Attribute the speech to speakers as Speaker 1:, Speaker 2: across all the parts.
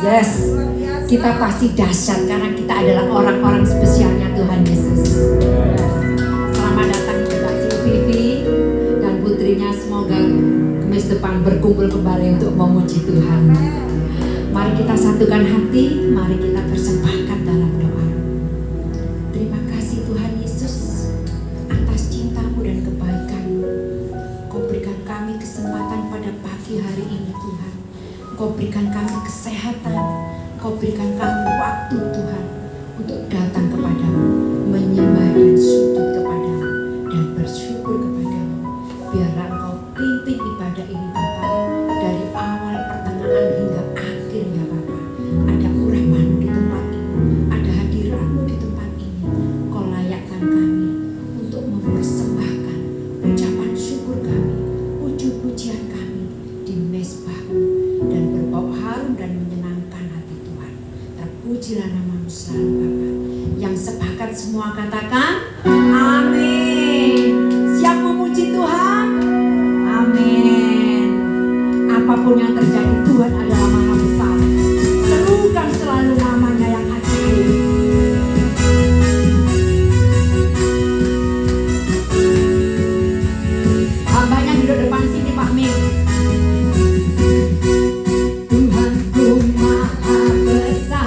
Speaker 1: Yes, kita pasti dahsyat karena kita adalah orang-orang spesialnya Tuhan Yesus. Selamat datang Kak Vivi dan putrinya, semoga Kamis depan berkumpul kembali untuk memuji Tuhan. Mari kita satukan hati, mari kita persembahkan dalam doa. Terima kasih Tuhan Yesus atas cinta-Mu dan kebaikan-Mu. Kau berikan kami kesempatan pada pagi hari ini Tuhan. Kau berikan kami kesehatan, Kau berikan kami waktu Tuhan untuk datang kepadamu, menyembah dan sujud kepadamu dan bersyukur kepadamu. Biarlah Engkau pimpin ibadah ini Bapa, dari awal pertengahan hingga akhirnya Bapa. Ada urapan-Mu di tempat ini, ada hadirat-Mu di tempat ini. Kau layakkan kami untuk mempersembahkan ucapan syukur kami, puji-pujian kami di mezbah-Mu dan berbau harum dan menyenangkan hati Tuhan. Terpujilah nama-Mu selalu Bapa. Yang sepakat semua katakan amin. Siap memuji Tuhan? Amin. Apapun yang terjadi, Tuhan adalah Maha Besar. Serukan selalu nama-Nya yang ajaib. Hambanya duduk depan sini Pak Ming. Luar biasa.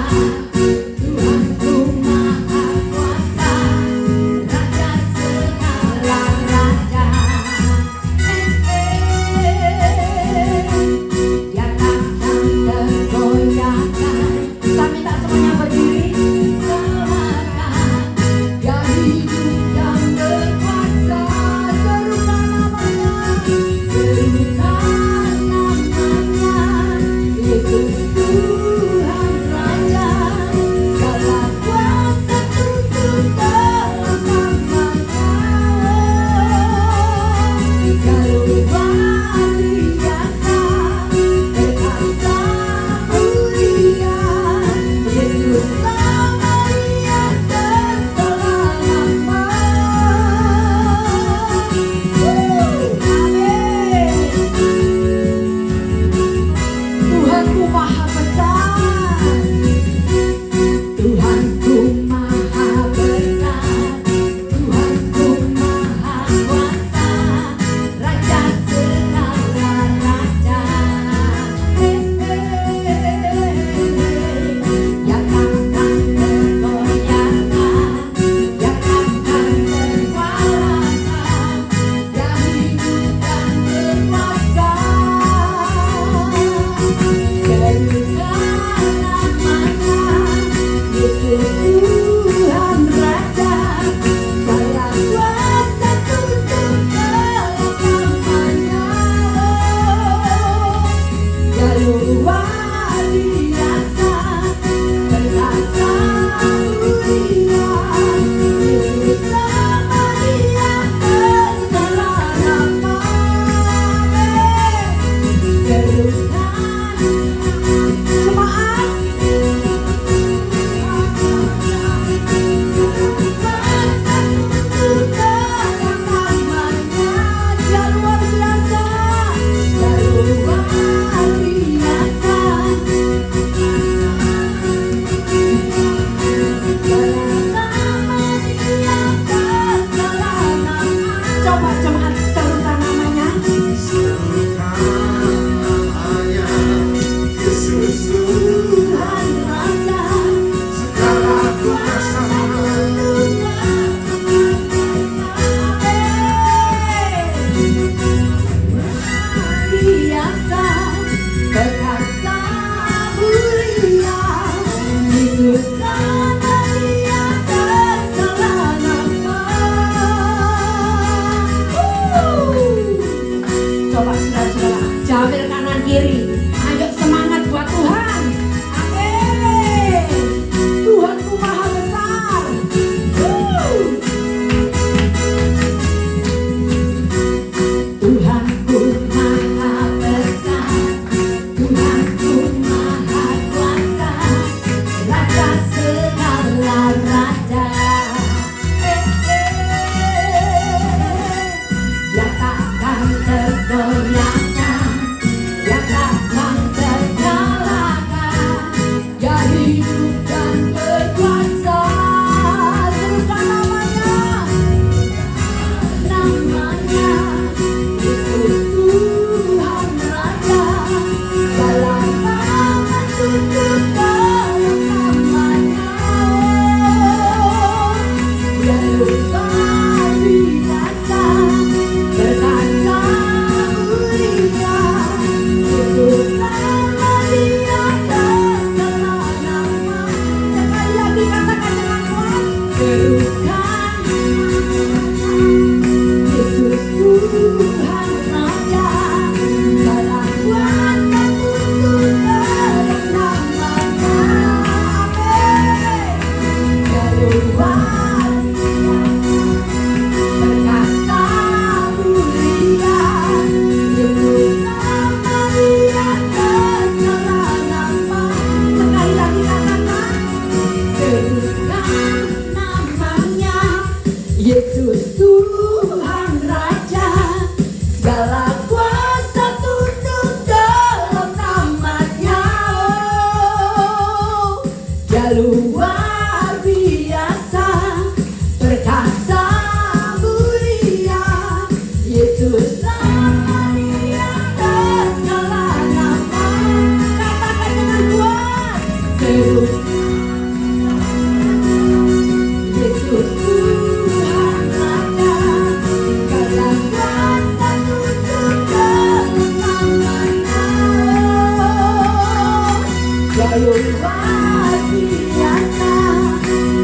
Speaker 1: lalu luar biasa,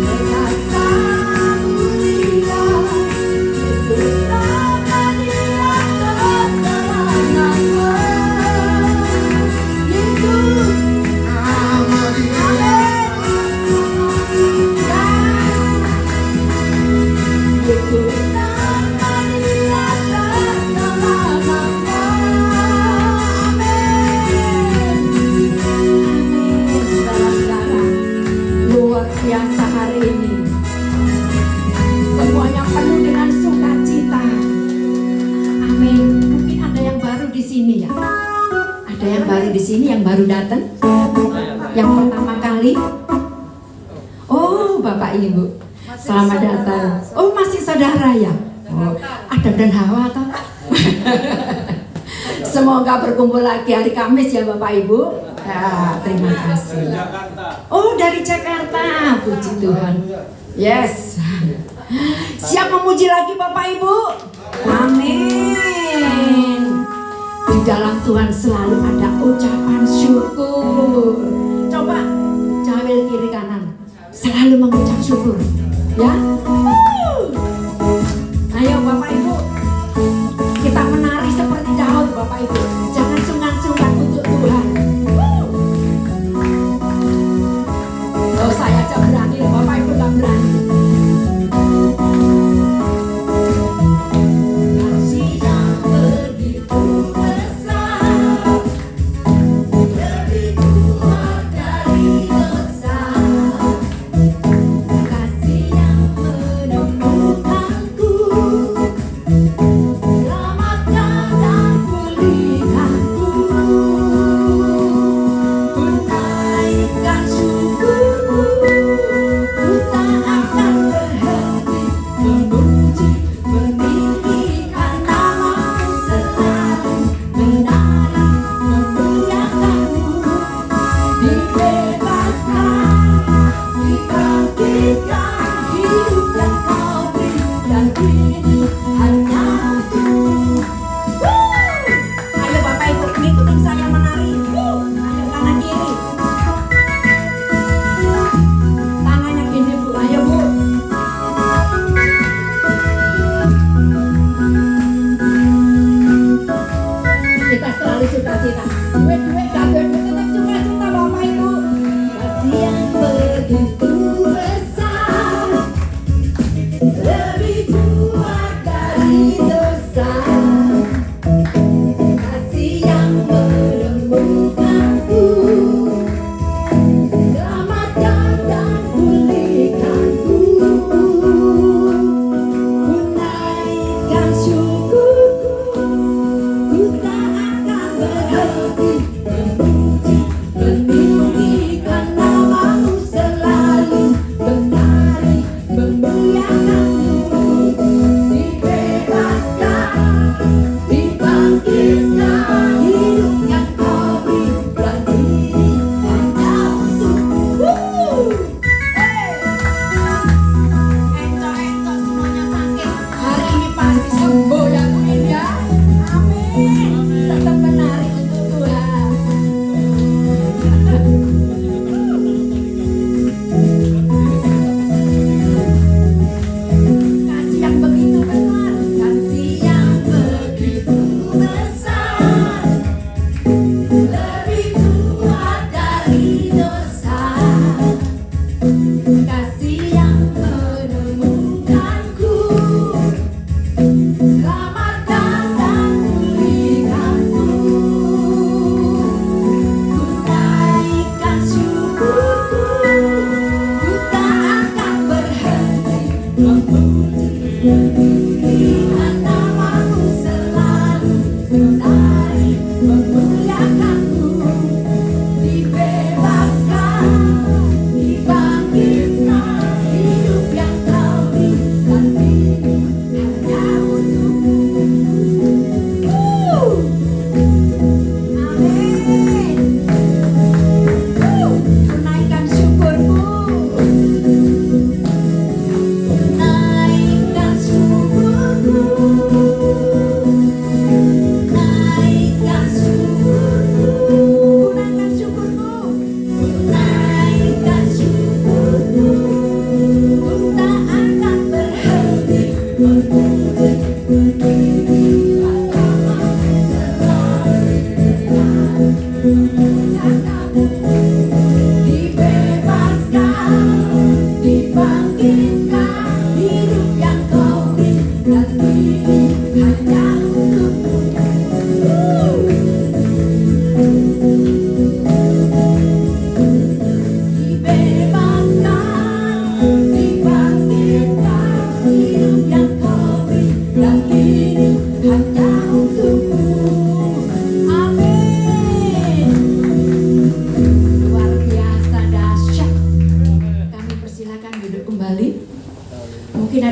Speaker 1: berkata mulia, Yesus nama Dia keselamatan. Yesus
Speaker 2: Nama Dia.
Speaker 1: Yesus nama Dia keselamatan. Saudara-saudara, luar biasa hari ini. Semuanya penuh dengan sukacita. Amin. Mungkin ada yang baru di sini ya. Ada yang baru di sini, yang baru datang, yang pertama kali. Oh, Bapak Ibu, selamat datang. Oh, masih saudara ya. Oh, Adam dan Hawa toh. Semoga berkumpul lagi hari Kamis ya Bapak Ibu. Ya, terima kasih. Oh, dari Jakarta. Puji Tuhan. Yes. Siap memuji lagi Bapak Ibu? Amin. Di dalam Tuhan selalu ada ucapan syukur. Coba jawil kiri kanan. Selalu mengucap syukur. Ya. Ayo Bapak Ibu. Kita menari seperti Daud Bapak Ibu. Jangan sungkan-sungkan untuk Tuhan. Oh, saya aja berani, Bapak Ibu gak berani. Kasih yang begitu besar, lebih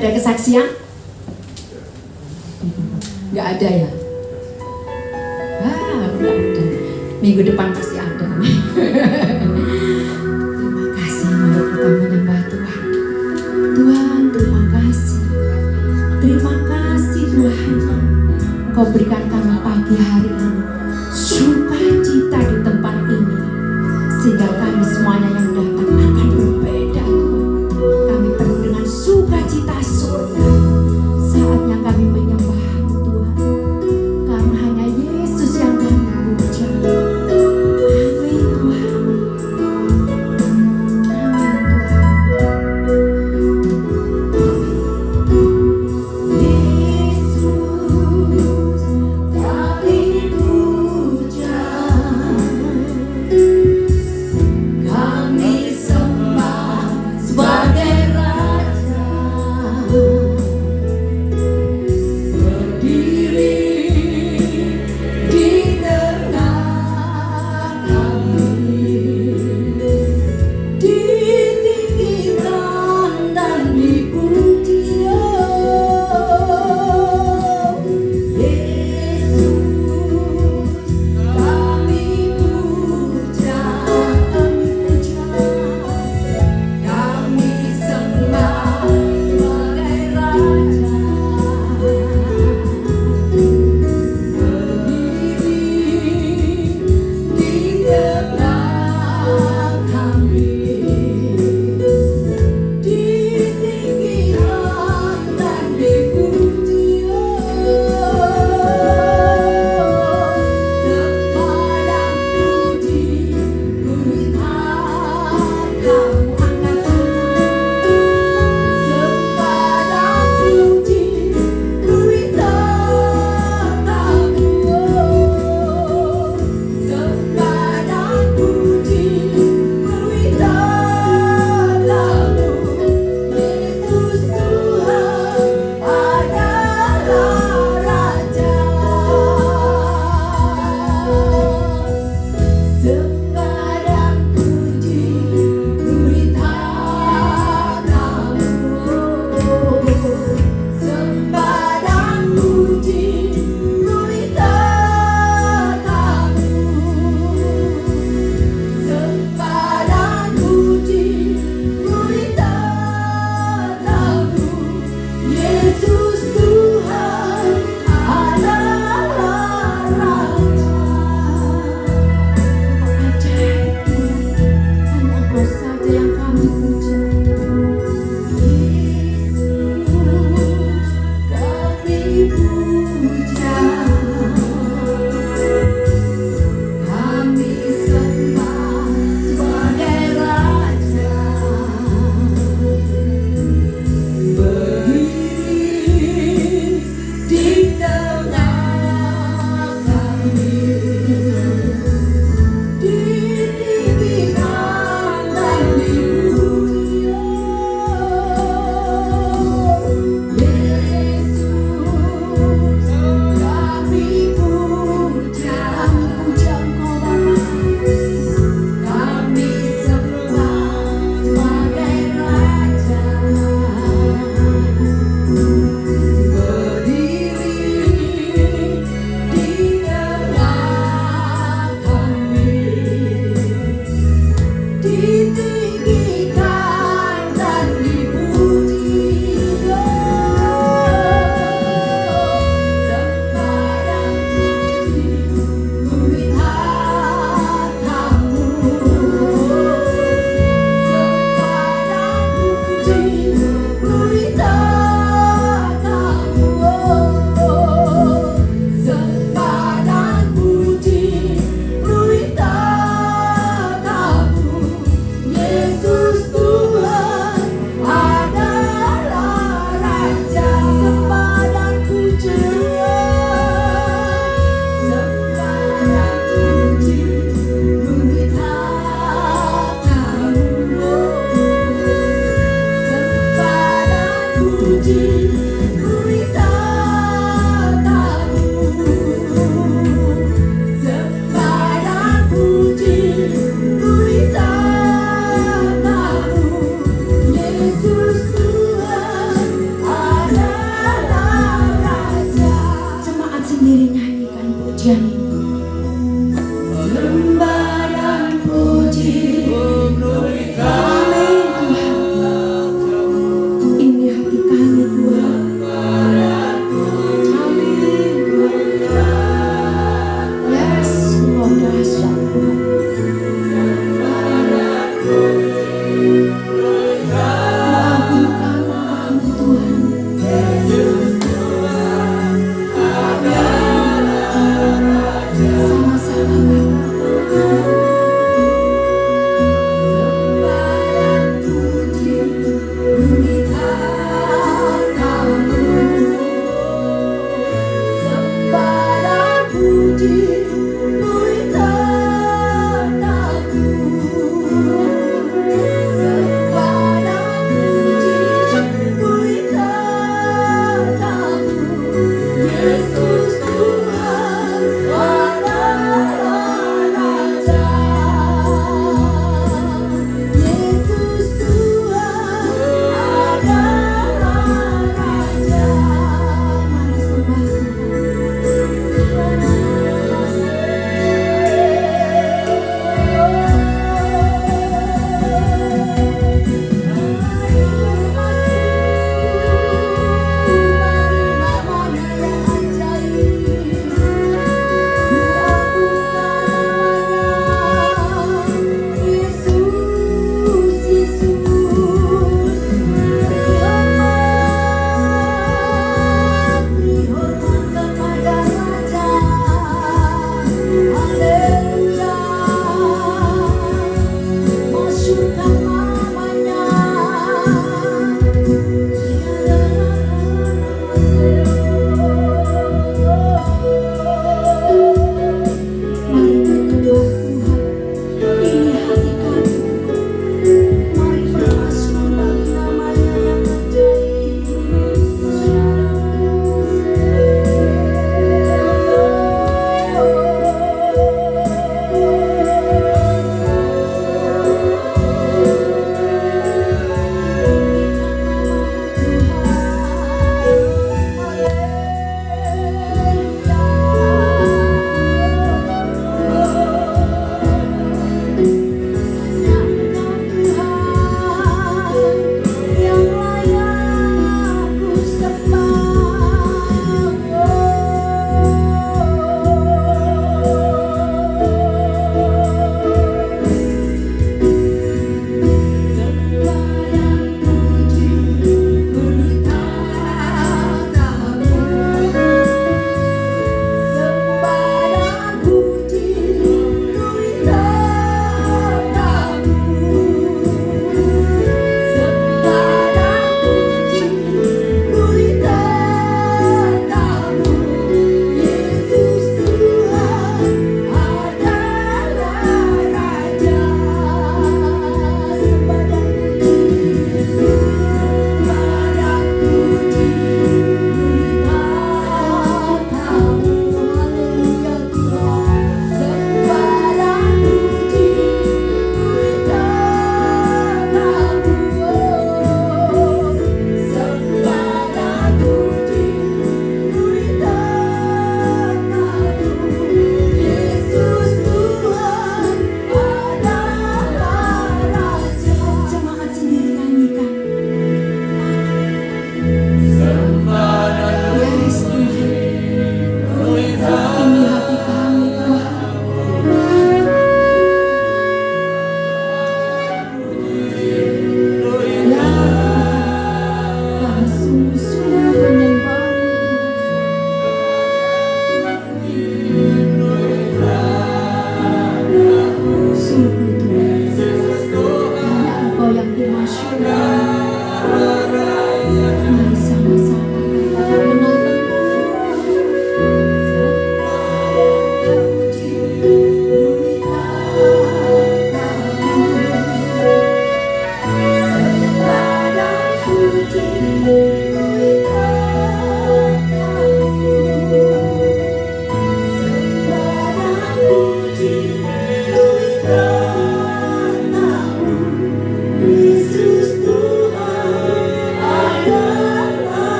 Speaker 1: ada kesaksian? Nggak ada ya? Nggak ada. Minggu depan pasti ada. Terima kasih, mari kita menyembah Tuhan. Tuhan, terima kasih. Terima kasih Tuhan. Kau berikan kami pagi hari ini sukacita di tempat ini, sehingga kami semuanya yang datang akan berbeda. Kami penuh dengan sukacita surga. Saatnya kami menyembah Tuhan, karena hanya Yesus yang kami puja. Amin Tuhan. Kami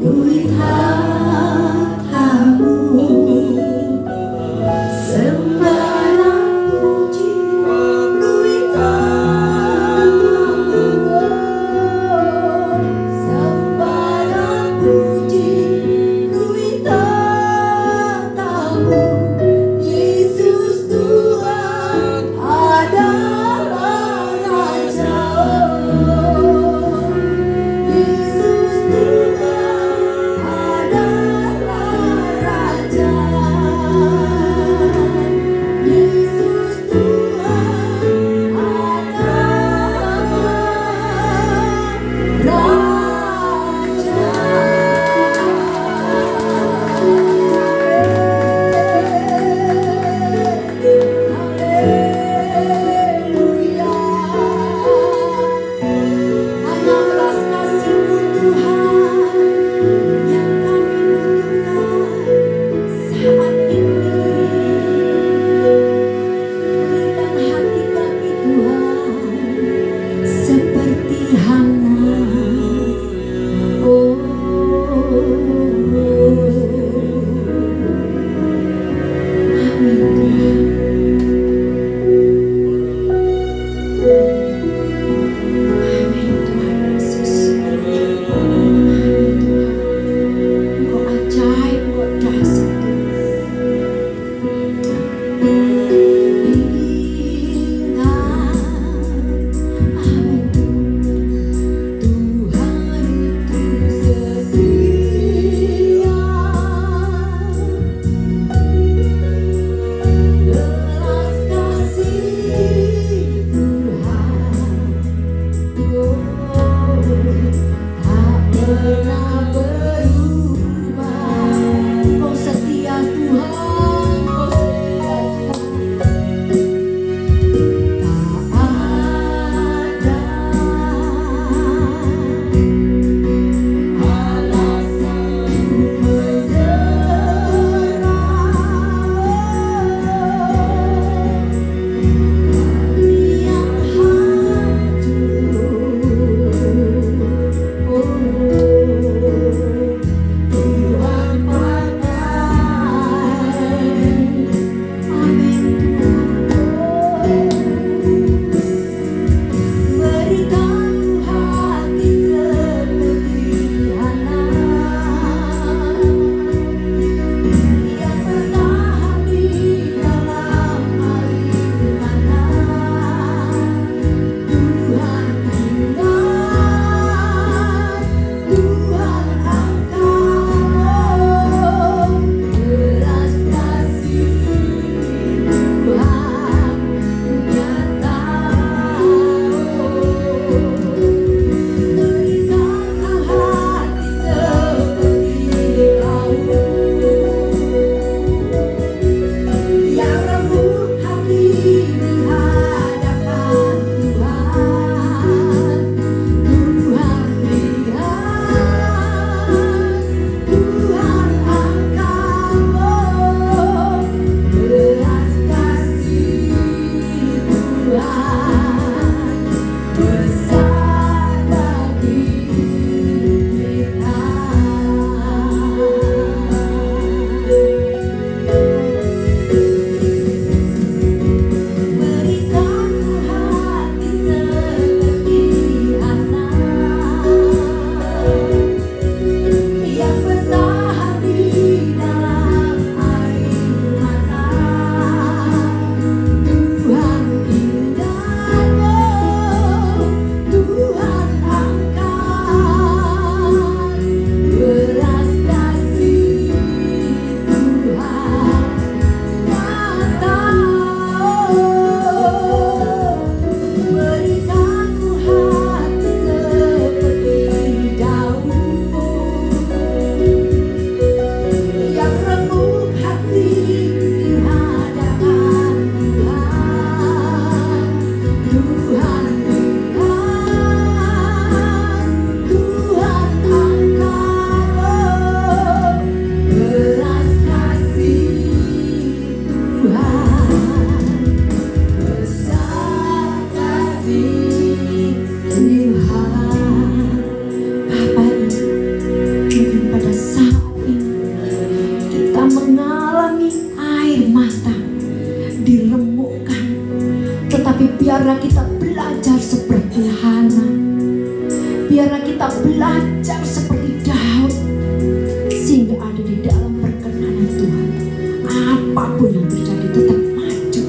Speaker 1: Kui hartamu, sembarang puji, kui hartamu, sembarang puji, kui hartamu. Yesus Tuhan adalah Raja. Yesus Tuhan adalah Biarlah kita belajar seperti Hana. Biarlah kita belajar seperti Daud, sehingga ada di dalam perkenanan Tuhan. Apapun yang terjadi tetap maju.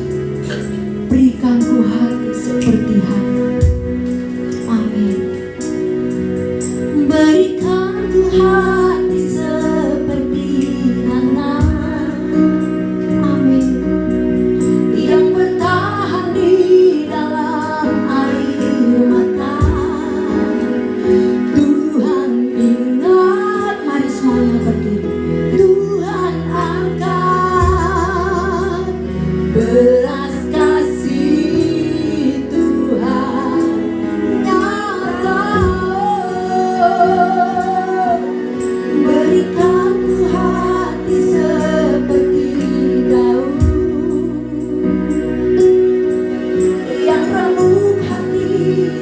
Speaker 1: Berikan ku hati seperti Hana. Amin. Berikan ku hati seperti Hana. Amin. Yang bertahan di dalam air mata. Tuhan ingat, mari semuanya berdiri. Tuhan angkat belas kasih Tuhan nyata. Berikan ku hati seperti Daud, yang remuk hati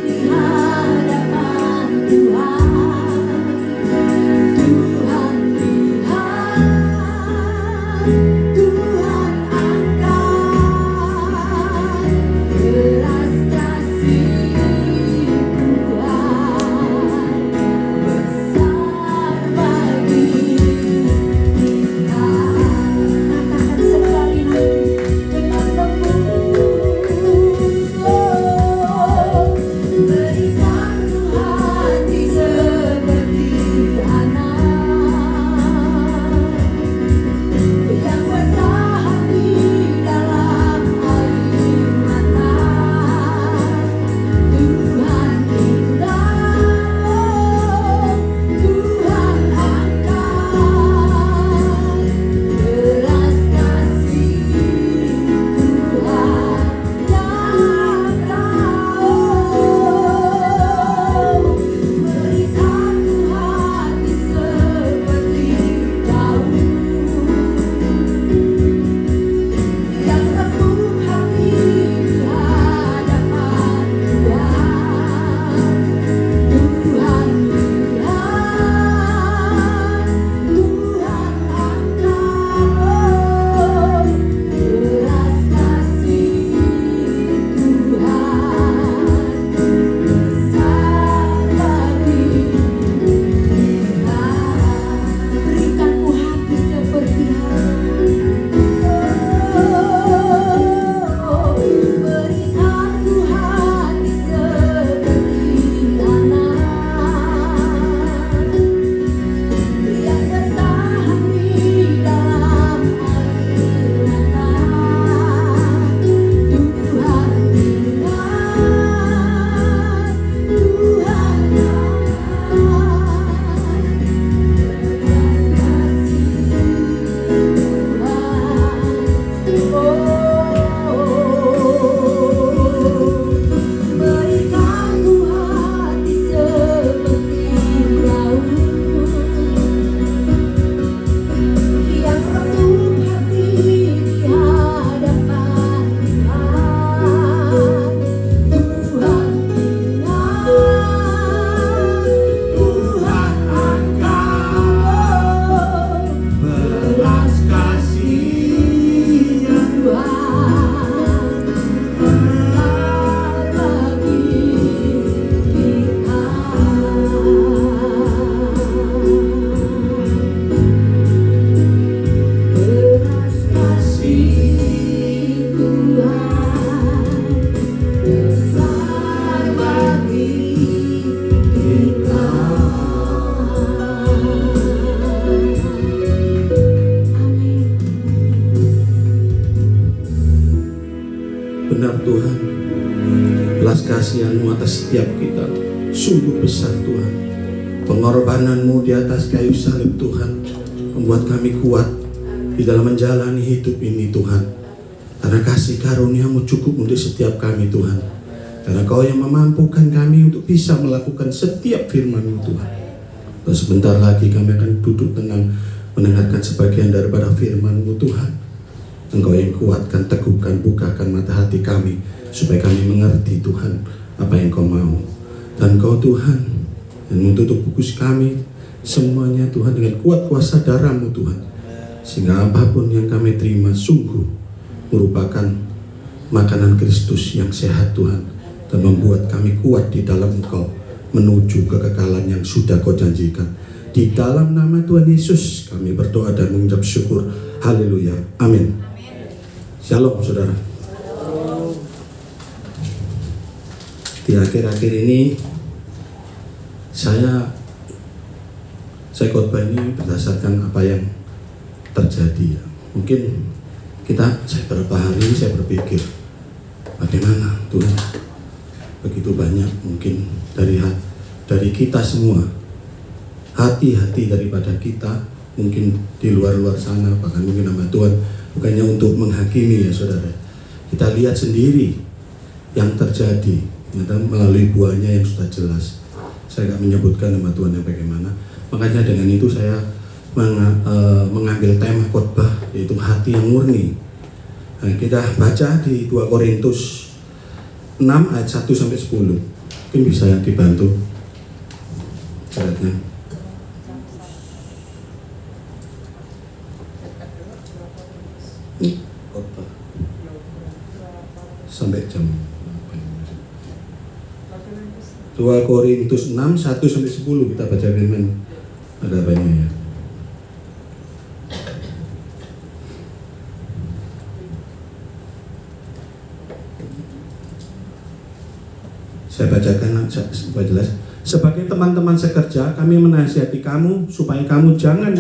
Speaker 1: di hadapan Tuhan. Tuhan lihat, Tuhan angkat belas kasih Tuhan besar bagi kita. Katakan sekali lagi dengan lembut. Berikan ku hati seperti Hana, yang bertahan di dalam air mata. Tuhan ingat, Tuhan angkat belas kasih Tuhan nyata. Berikan ku hati seperti Daud, yang remuk hati di hadapan Tuhan. Tuhan lihat, Tuhan angkat belas kasih Tuhan besar bagi kita. Berikan ku hati seperti berikan ku hati seperti Hana, yang bertahan di dalam air mata. Tuhan ingat, Tuhan berikan ku hati seperti Daud, yang remuk hati di hadapan Tuhan. Tuhan ingat, Tuhan angkat
Speaker 2: belas kasih
Speaker 1: Tuhan besar bagi kita. Belas kasih Tuhan besar bagi kita. Amin.
Speaker 3: Benar Tuhan, belas kasihan-Mu atas setiap kita sungguh besar Tuhan. Pengorbanan-Mu di atas kayu salib Tuhan membuat kami kuat di dalam menjalani hidup ini Tuhan. Karena kasih karunia-Mu cukup untuk setiap kami Tuhan. Karena Kau yang memampukan kami untuk bisa melakukan setiap firman-Mu Tuhan. Dan sebentar lagi kami akan duduk tenang mendengarkan sebagian daripada firman-Mu Tuhan. Engkau yang kuatkan, teguhkan, bukakan mata hati kami supaya kami mengerti Tuhan apa yang Kau mau. Dan Kau Tuhan yang menutup fokus kami semuanya Tuhan dengan kuat kuasa darah-Mu Tuhan, sehingga apapun yang kami terima sungguh merupakan makanan Kristus yang sehat Tuhan, dan membuat kami kuat di dalam Engkau menuju kekekalan yang sudah Kau janjikan. Di dalam nama Tuhan Yesus kami berdoa dan mengucap syukur. Haleluya. Amin. Shalom saudara. Di akhir-akhir ini saya khotbah ini berdasarkan apa yang terjadi. Mungkin saya berapa hari ini saya berpikir, bagaimana Tuhan, begitu banyak mungkin dari kita semua, hati-hati daripada kita mungkin di luar sana, bahkan mungkin nama Tuhan bukannya untuk menghakimi ya saudara. Kita lihat sendiri yang terjadi melalui buahnya yang sudah jelas. Saya nggak menyebutkan nama Tuhan yang bagaimana. Makanya dengan itu saya mengambil tema khotbah, yaitu hati yang murni. Nah, kita baca di 2 Korintus 6 ayat 1-10. Mungkin bisa dibantu ayatnya. Khotbah sampai jam 2 Korintus 6 1-10 kita baca firman. Ada banyak ya. Saya bacakan supaya jelas. Sebagai teman-teman sekerja, kami menasihati kamu supaya kamu jangan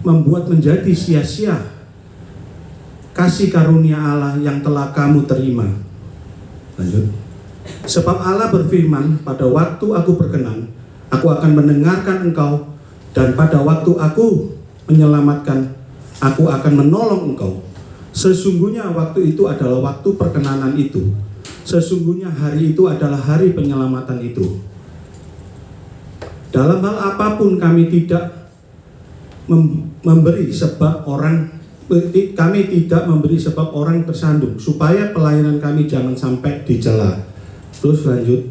Speaker 3: membuat menjadi sia-sia kasih karunia Allah yang telah kamu terima. Lanjut. Sebab Allah berfirman, pada waktu aku berkenan, aku akan mendengarkan engkau, dan pada waktu aku menyelamatkan, aku akan menolong engkau. Sesungguhnya waktu itu adalah waktu perkenanan itu. Sesungguhnya hari itu adalah hari penyelamatan itu. Dalam hal apapun kami tidak memberi sebab orang tersandung, supaya pelayanan kami jangan sampai dicela. Terus lanjut.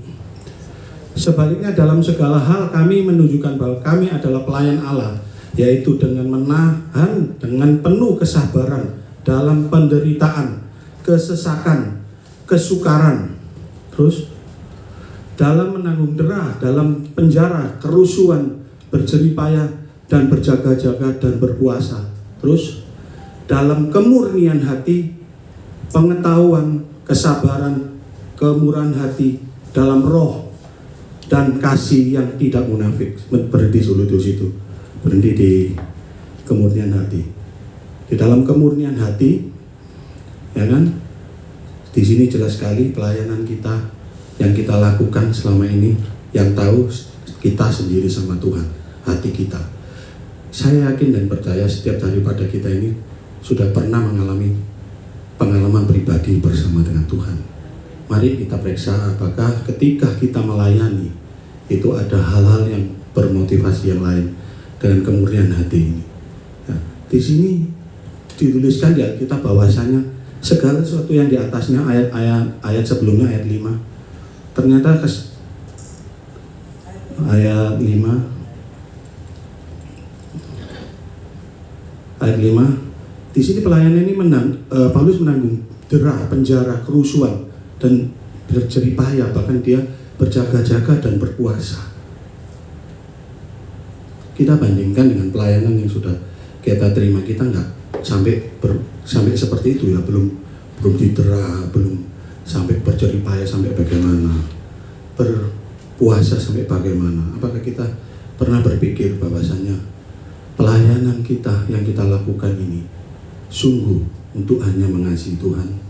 Speaker 3: Sebaliknya dalam segala hal kami menunjukkan bahwa kami adalah pelayan Allah, yaitu dengan menahan dengan penuh kesabaran dalam penderitaan, kesesakan, kesukaran, terus dalam menanggung derah, dalam penjara, kerusuhan, berjeripayah dan berjaga-jaga dan berpuasa, terus dalam kemurnian hati, pengetahuan, kesabaran, kemurahan hati, dalam roh dan kasih yang tidak munafik. Berhenti dulu di situ, berhenti di kemurnian hati. Di dalam kemurnian hati, ya kan? Di sini jelas sekali pelayanan kita yang kita lakukan selama ini, yang tahu kita sendiri sama Tuhan, hati kita. Saya yakin dan percaya setiap daripada kita ini sudah pernah mengalami pengalaman pribadi bersama dengan Tuhan. Mari kita periksa apakah ketika kita melayani itu ada hal-hal yang bermotivasi yang lain dengan kemurnian hati ini. Nah, di sini dituliskan di Alkitab bahwasanya segala sesuatu yang di atasnya, ayat sebelumnya ayat 5, ternyata ayat 5 di sini pelayanan ini Paulus menanggung derah, penjara, kerusuhan dan berjeripayah, bahkan dia berjaga-jaga dan berpuasa. Kita bandingkan dengan pelayanan yang sudah kita terima, kita nggak sampai seperti itu ya, belum didera, belum sampai berjeripayah sampai bagaimana, berpuasa sampai bagaimana. Apakah kita pernah berpikir bahwasanya pelayanan kita yang kita lakukan ini sungguh untuk hanya mengasihi Tuhan?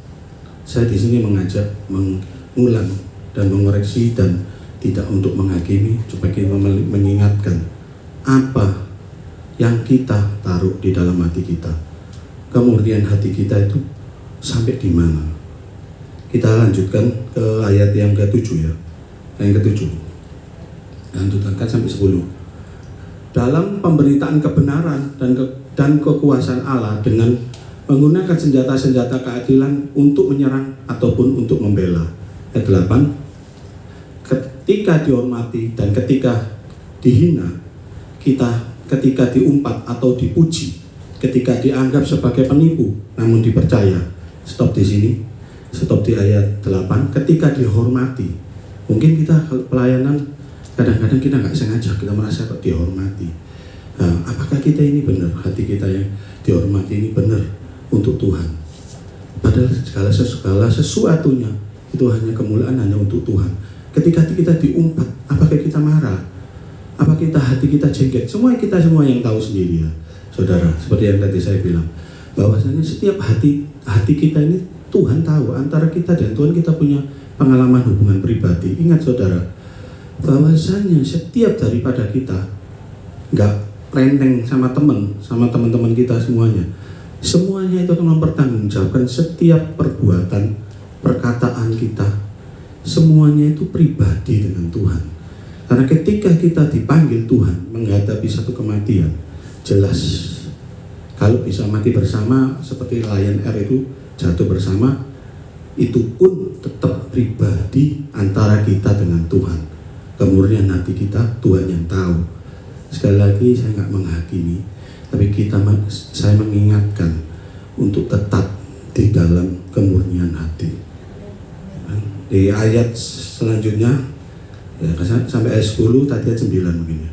Speaker 3: Saya di sini mengajak mengulang dan mengoreksi dan tidak untuk menghakimi, supaya kita mengingatkan apa yang kita taruh di dalam hati kita. Kemurnian hati kita itu sampai di mana? Kita lanjutkan ke ayat yang ke-7 ya. Yang ke-7. Lanjutkan sampai 10. Dalam pemberitaan kebenaran dan kekuasaan Allah dengan menggunakan senjata-senjata keadilan untuk menyerang ataupun untuk membela. Ayat 8. Ketika dihormati dan ketika dihina, ketika diumpat atau dipuji, ketika dianggap sebagai penipu namun dipercaya. Stop di sini. stop di ayat 8, ketika dihormati. Mungkin kita pelayanan kadang-kadang kita nggak sengaja, kita merasa kok dihormati. Nah, apakah kita ini benar, hati kita yang dihormati ini benar untuk Tuhan? Padahal segala sesuatunya itu hanya kemuliaan, hanya untuk Tuhan. Ketika kita diumpat, apakah kita marah? Apa hati kita jengket? Semua yang tahu sendiri ya, saudara. Seperti yang tadi saya bilang, bahwasanya setiap hati kita ini Tuhan tahu. Antara kita dan Tuhan kita punya pengalaman hubungan pribadi. Ingat saudara, bahwasanya setiap daripada kita nggak renteng sama teman-teman kita semuanya itu akan mempertanggungjawabkan setiap perbuatan, perkataan kita. Semuanya itu pribadi dengan Tuhan. Karena ketika kita dipanggil Tuhan menghadapi satu kematian, jelas kalau bisa mati bersama seperti Lion Air itu jatuh bersama, itu pun tetap pribadi antara kita dengan Tuhan. Kemurnian hati kita Tuhan yang tahu. Sekali lagi saya nggak menghakimi, tapi saya mengingatkan untuk tetap di dalam kemurnian hati. Di ayat selanjutnya ya, sampai ayat 10, tadi ayat 9 mungkin ya.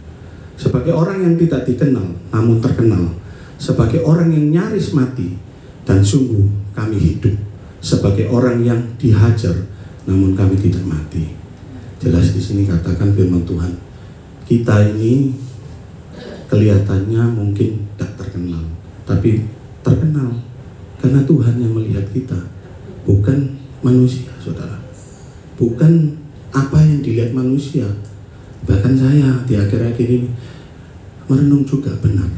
Speaker 3: Sebagai orang yang tidak dikenal namun terkenal, sebagai orang yang nyaris mati dan sungguh kami hidup, sebagai orang yang dihajar namun kami tidak mati. Jelas di sini katakan firman Tuhan, kita ini kelihatannya mungkin tidak terkenal, tapi terkenal karena Tuhan yang melihat kita, bukan manusia, saudara. Bukan apa yang dilihat manusia. Bahkan saya di akhir-akhir ini merenung juga benar.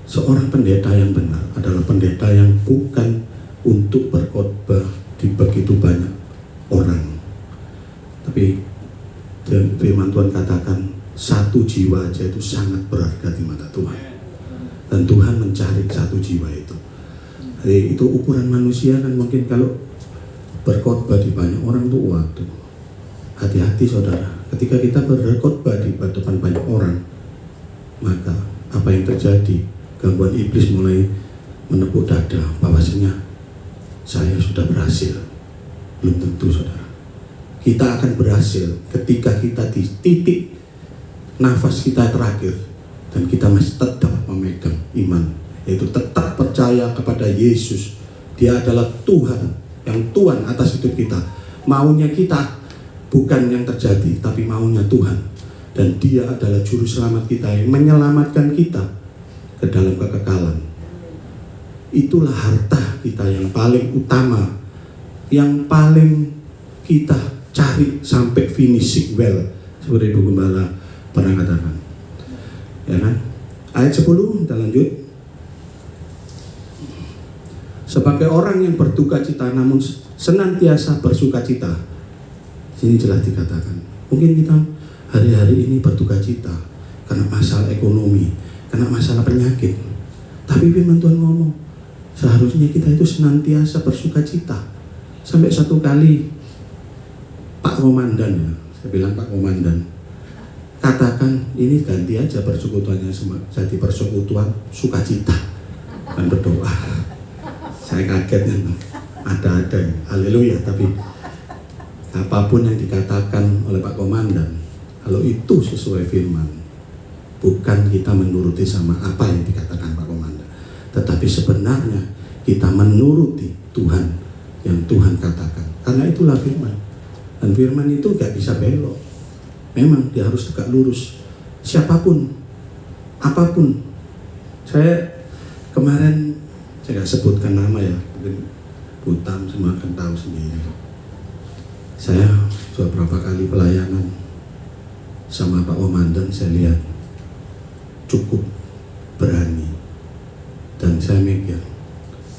Speaker 3: Seorang pendeta yang benar adalah pendeta yang bukan untuk berkhotbah di begitu banyak orang. Tapi firman Tuhan katakan, satu jiwa aja itu sangat berharga di mata Tuhan. Dan Tuhan mencari satu jiwa itu. Jadi itu ukuran manusia kan mungkin kalau berkhotbah di banyak orang tuh, waduh, hati-hati saudara. Ketika kita berkhotbah di depan banyak orang, maka apa yang terjadi? Gangguan iblis mulai menepuk dada bahwasanya saya sudah berhasil. Belum tentu saudara. Kita akan berhasil ketika kita di titik nafas kita terakhir dan kita masih tetap memegang iman, yaitu tetap percaya kepada Yesus. Dia adalah Tuhan, yang Tuhan atas hidup kita. Maunya kita bukan yang terjadi, tapi maunya Tuhan. Dan Dia adalah juru selamat kita yang menyelamatkan kita ke dalam kekekalan. Itulah harta kita yang paling utama, yang paling kita cari sampai finishing well, seperti Ibu Gembala pernah katakan. Ya kan? Ayat 10 kita lanjut. Sebagai orang yang berduka cita namun senantiasa bersuka cita. Sini jelas dikatakan. Mungkin kita hari-hari ini berduka cita karena masalah ekonomi, karena masalah penyakit. Tapi firman Tuhan ngomong, seharusnya kita itu senantiasa bersuka cita. Sampai satu kali Pak Komandan ya, saya bilang Pak Komandan, katakan ini ganti aja persekutuannya jadi persekutuan sukacita dan berdoa. Saya kaget ya, ada haleluya. Tapi apapun yang dikatakan oleh Pak Komandan, kalau itu sesuai firman, bukan kita menuruti sama apa yang dikatakan Pak Komandan, tetapi sebenarnya kita menuruti Tuhan yang Tuhan katakan, karena itulah firman. Dan firman itu gak bisa belok, memang dia harus tegak lurus. Siapapun, apapun. Saya kemarin, saya gak sebutkan nama ya, mungkin Butam semua akan tahu sendiri. Saya sudah berapa kali pelayanan sama Pak Komandan, saya lihat cukup berani. Dan saya mikir,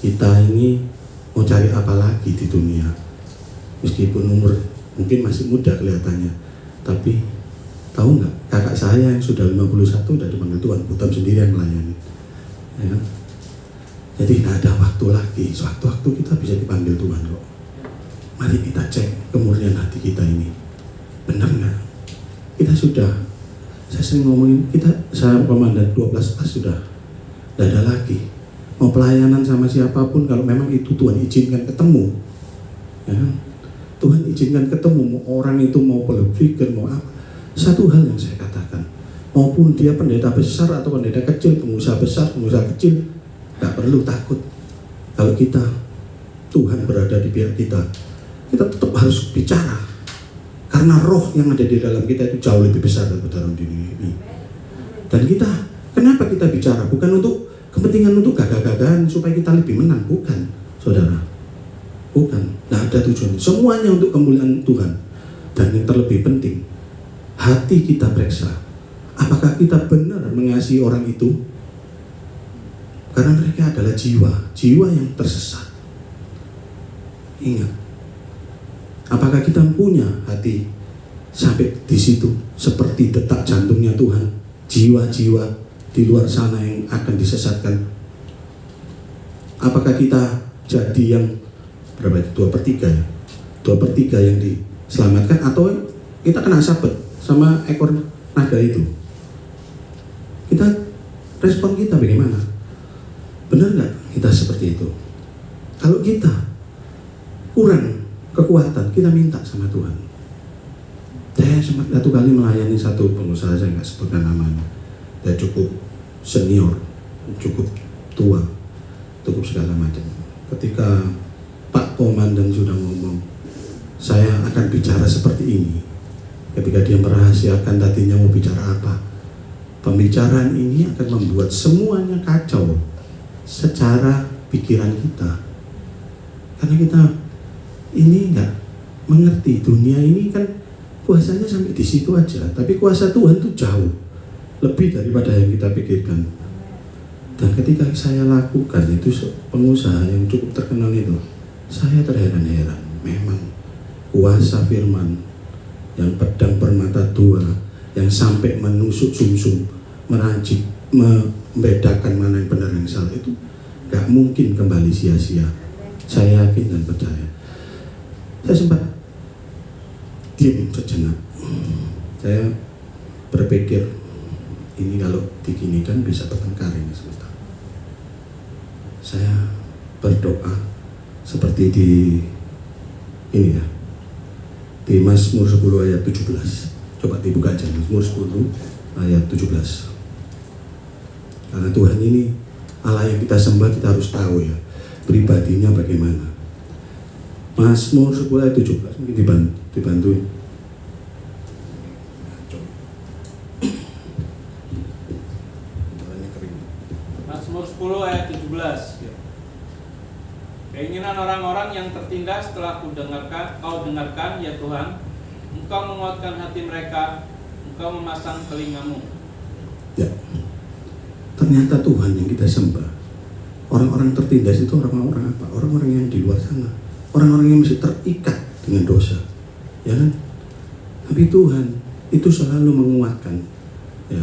Speaker 3: kita ini mau cari apa lagi di dunia? Meskipun umur mungkin masih muda kelihatannya, tapi tahu nggak, kakak saya yang sudah 51 udah dipanggil Tuhan, Butam sendiri yang melayani. Ya kan? Jadi nggak ada waktu lagi, waktu kita bisa dipanggil Tuhan kok. Mari kita cek kemurnian hati kita ini, benar nggak? Kita sudah, saya sering ngomongin, saya Komandan 12 pas sudah nggak ada lagi. Mau pelayanan sama siapapun, kalau memang itu Tuhan izinkan ketemu, Ya kan? Tuhan izinkan ketemu orang itu mau peluk fikir mau apa. Satu hal yang saya katakan, maupun dia pendeta besar atau pendeta kecil, pengusaha besar, pengusaha kecil, gak perlu takut. Kalau kita, Tuhan berada di pihak kita, kita tetap harus bicara. Karena roh yang ada di dalam kita itu jauh lebih besar daripada orang dunia ini. Dan kita, kenapa kita bicara? Bukan untuk kepentingan untuk gagah-gagahan supaya kita lebih menang, bukan, saudara. Bukan, tidak ada tujuan. Semuanya untuk kemuliaan Tuhan. Dan yang terlebih penting, hati kita periksa. Apakah kita benar mengasihi orang itu? Karena mereka adalah jiwa yang tersesat. Ingat, apakah kita punya hati sampai di situ seperti detak jantungnya Tuhan? Jiwa-jiwa di luar sana yang akan disesatkan. Apakah kita jadi yang berapa itu? 2/3 ya? 2/3 yang diselamatkan, atau kita kena sabet sama ekor naga itu? Kita, respon kita bagaimana? Benar nggak kita seperti itu? Kalau kita kurang kekuatan, kita minta sama Tuhan. Saya sempat satu kali melayani satu pengusaha, saya nggak sebutkan namanya. Dia cukup senior, cukup tua, cukup segala macam. Ketika Pak Komandan sudah ngomong, saya akan bicara seperti ini. Ketika dia merahasiakan tadinya mau bicara apa, pembicaraan ini akan membuat semuanya kacau secara pikiran kita. Karena kita ini nggak mengerti dunia ini kan kuasanya sampai di situ aja, tapi kuasa Tuhan tuh jauh lebih daripada yang kita pikirkan. Dan ketika saya lakukan itu, pengusaha yang cukup terkenal itu, saya terheran-heran. Memang kuasa firman yang pedang bermata dua, yang sampai menusuk sumsum, meracik, membedakan mana yang benar yang salah, itu gak mungkin kembali sia-sia. Saya yakin dan percaya. Saya sempat diam sejenak. Saya berpikir, ini kalau diginikan bisa bertengkar ini sebentar. Saya berdoa seperti di ini ya, di Mazmur 10 ayat 17. Coba dibuka aja Mazmur 10 ayat 17. Karena Tuhan ini Allah yang kita sembah, kita harus tahu ya pribadinya bagaimana. Mazmur 10 ayat 17, mungkin dibantuin.
Speaker 4: Mazmur 10 ayat 17. Keinginan orang-orang yang tertindas telah kau dengarkan ya Tuhan. Engkau menguatkan hati mereka, Engkau memasang telingamu.
Speaker 3: Ya, ternyata Tuhan yang kita sembah. Orang-orang tertindas itu orang-orang apa? Orang-orang yang di luar sana, orang-orang yang masih terikat dengan dosa, ya kan? Tapi Tuhan itu selalu menguatkan ya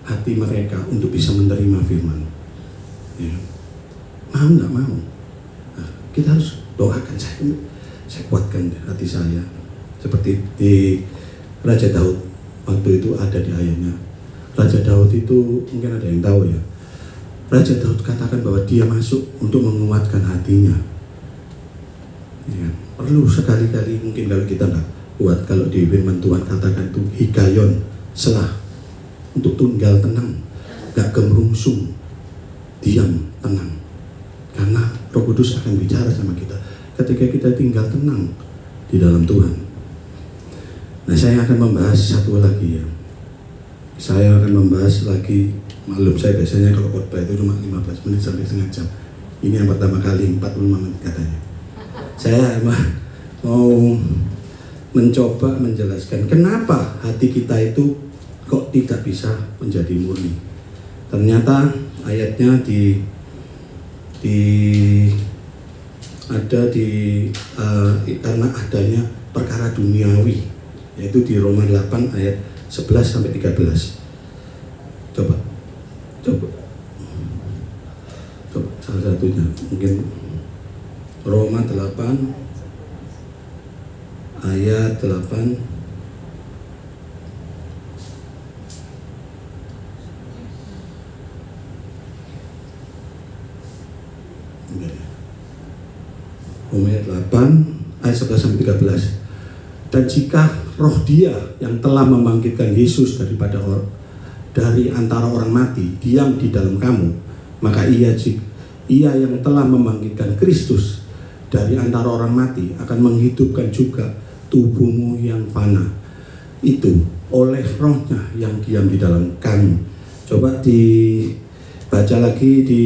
Speaker 3: hati mereka untuk bisa menerima firman. Ya. Mau nggak mau? Nah, kita harus doakan. Saya kuatkan hati saya. Seperti di Raja Daud, waktu itu ada di ayatnya. Raja Daud itu mungkin ada yang tahu ya. Raja Daud katakan bahwa dia masuk untuk menguatkan hatinya. Ya, perlu sekali-kali mungkin kalau kita nggak kuat, kalau di firman Tuhan katakan itu hikayon, selah, untuk tunggal tenang, gak gemerungsung, diam tenang. Karena Roh Kudus akan bicara sama kita ketika kita tinggal tenang di dalam Tuhan. Nah, saya akan membahas satu lagi ya. Saya akan membahas lagi, maklum saya biasanya kalau khotbah itu cuma 15 menit sampai setengah jam. Ini yang pertama kali 45 menit katanya. Saya mau mencoba menjelaskan kenapa hati kita itu kok tidak bisa menjadi murni. Ternyata ayatnya karena adanya perkara duniawi, yaitu di Roma 8 ayat 11 sampai 13. Coba salah satunya mungkin Roma 8 ayat 8. Roma ayat 8 ayat 11 sampai 13. Dan jika roh Dia yang telah membangkitkan Yesus dari antara orang mati diam di dalam kamu, maka ia yang telah membangkitkan Kristus dari antara orang mati akan menghidupkan juga tubuhmu yang fana itu oleh rohnya yang diam di dalam kamu. Coba dibaca lagi di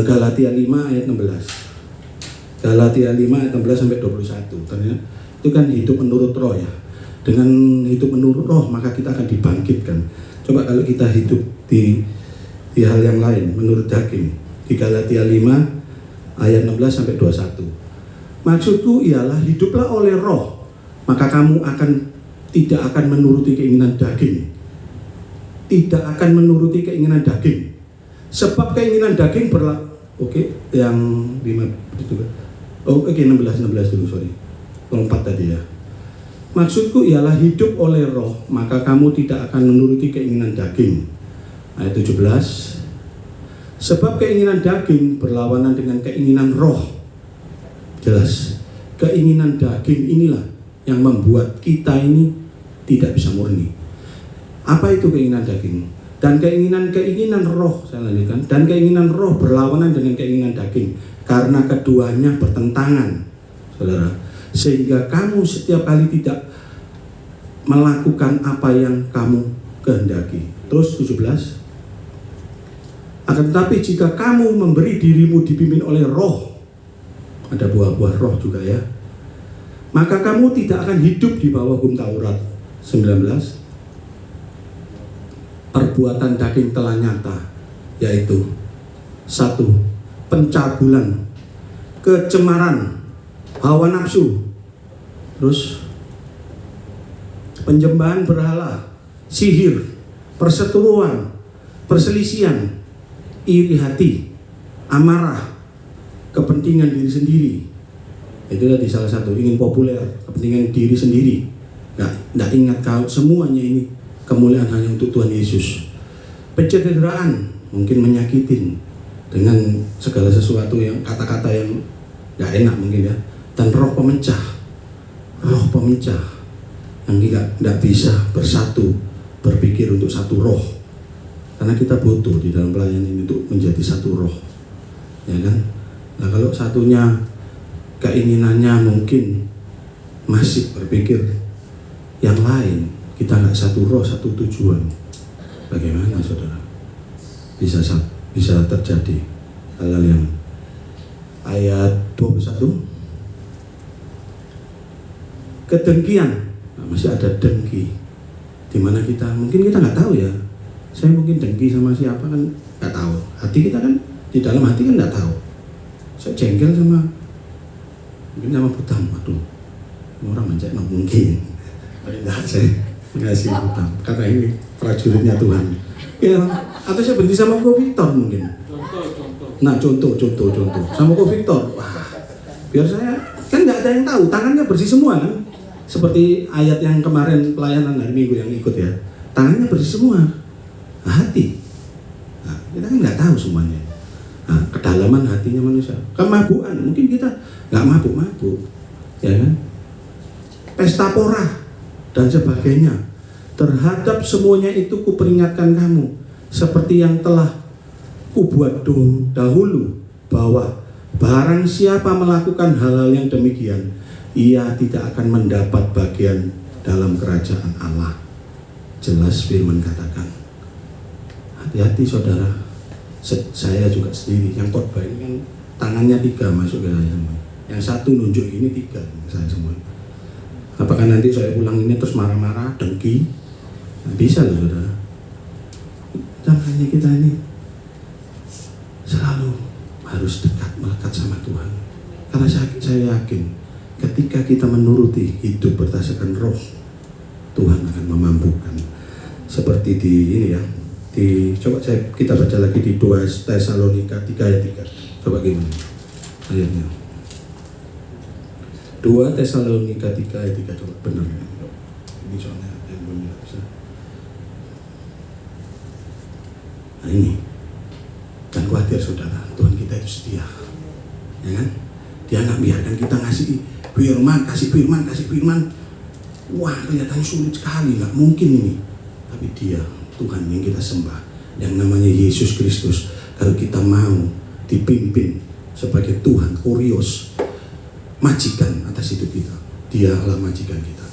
Speaker 3: Galatia 5 ayat 16. Galatia 5 ayat 16 sampai 21. Ternyata itu kan hidup menurut roh ya. Dengan hidup menurut roh maka kita akan dibangkitkan. Coba kalau kita hidup di hal yang lain menurut daging, di Galatia 5 ayat 16 sampai 21. Maksudku ialah hiduplah oleh roh, maka kamu tidak akan menuruti keinginan daging. Tidak akan menuruti keinginan daging. Sebab keinginan daging yang 5 itu. 16 dulu, sorry. Lompat tadi ya. Maksudku ialah hidup oleh roh, maka kamu tidak akan menuruti keinginan daging. Ayat 17. Sebab keinginan daging berlawanan dengan keinginan roh. Jelas, keinginan daging inilah yang membuat kita ini tidak bisa murni. Apa itu keinginan daging? Dan keinginan roh, saya lanjutkan. Dan keinginan roh berlawanan dengan keinginan daging, karena keduanya bertentangan, saudara. Sehingga kamu setiap kali tidak melakukan apa yang kamu kehendaki. Terus 17. Akan tetapi jika kamu memberi dirimu dipimpin oleh roh, ada buah-buah roh juga ya, maka kamu tidak akan hidup di bawah hukum Taurat. 19. Perbuatan daging telah nyata, yaitu 1. Pencabulan, kecemaran, hawa nafsu, terus penyembahan berhala, sihir, perseteruan, perselisihan, iri hati, amarah, kepentingan diri sendiri. Itu tadi salah satu, ingin populer, kepentingan diri sendiri. Nggak ingat kalau semuanya ini kemuliaan hanya untuk Tuhan Yesus. Pencederaan, mungkin menyakitin dengan segala sesuatu yang kata-kata yang nggak enak mungkin ya. Dan roh pemecah yang nggak bisa bersatu, berpikir untuk satu roh. Karena kita butuh di dalam pelayanan ini untuk menjadi satu roh, ya kan? Nah kalau satunya keinginannya mungkin masih berpikir yang lain, kita nggak satu roh, satu tujuan, bagaimana saudara? Bisa terjadi hal-hal yang ayat 21. Kedengkian, nah, masih ada dengki, dimana mungkin kita nggak tahu ya. Saya mungkin dengki sama siapa kan nggak tahu. Hati kita kan di dalam hati kan nggak tahu. Saya jengkel mungkin sama Butam. Aduh, orang mencet mungkin. Tidak, saya ngasih Butam karena ini prajuritnya Tuhan. Ya, atau saya benci sama Ko Victor mungkin. Nah contoh sama Ko Victor. Wah, biar saya kan nggak ada yang tahu. Tangannya bersih semua kan. Seperti ayat yang kemarin pelayanan hari Minggu yang ikut ya. Tangannya bersih semua. Hati, nah, kita kan nggak tahu semuanya. Nah, kedalaman hatinya manusia. Kemabuan, mungkin kita nggak mabuk, ya kan? Pesta pora dan sebagainya. Terhadap semuanya itu kuperingatkan kamu, seperti yang telah kubuat dahulu, bahwa barang siapa melakukan hal-hal yang demikian, ia tidak akan mendapat bagian dalam kerajaan Allah. Jelas firman katakan. Hati-hati saudara, saya juga sendiri yang khotbah ini kan tangannya 3 masuk ke saya semua. Yang satu nunjuk ini 3 saya semua. Apakah nanti saya pulang ini terus marah-marah, dengki? Nah, bisa loh saudara. Makanya kita ini selalu harus dekat, melekat sama Tuhan. Karena saya yakin ketika kita menuruti hidup berdasarkan roh, Tuhan akan memampukan. Seperti di ini ya. Coba kita baca lagi di 2 Tesalonika 3 ayat 3. Coba gimana ayatnya? 2 Tesalonika 3 ayat 3. Coba benar ya? Ini soalnya yang belum bisa. Nah ini, jangan khawatir saudara, Tuhan kita itu setia, ya kan? Dia nggak biarkan kita ngasih firman, kasih firman. Wah, kelihatan sulit sekali, nggak mungkin ini. Tapi Dia, Tuhan yang kita sembah, yang namanya Yesus Kristus. Kalau kita mau dipimpin sebagai Tuhan, kurios, majikan atas hidup kita, Dia adalah majikan kita.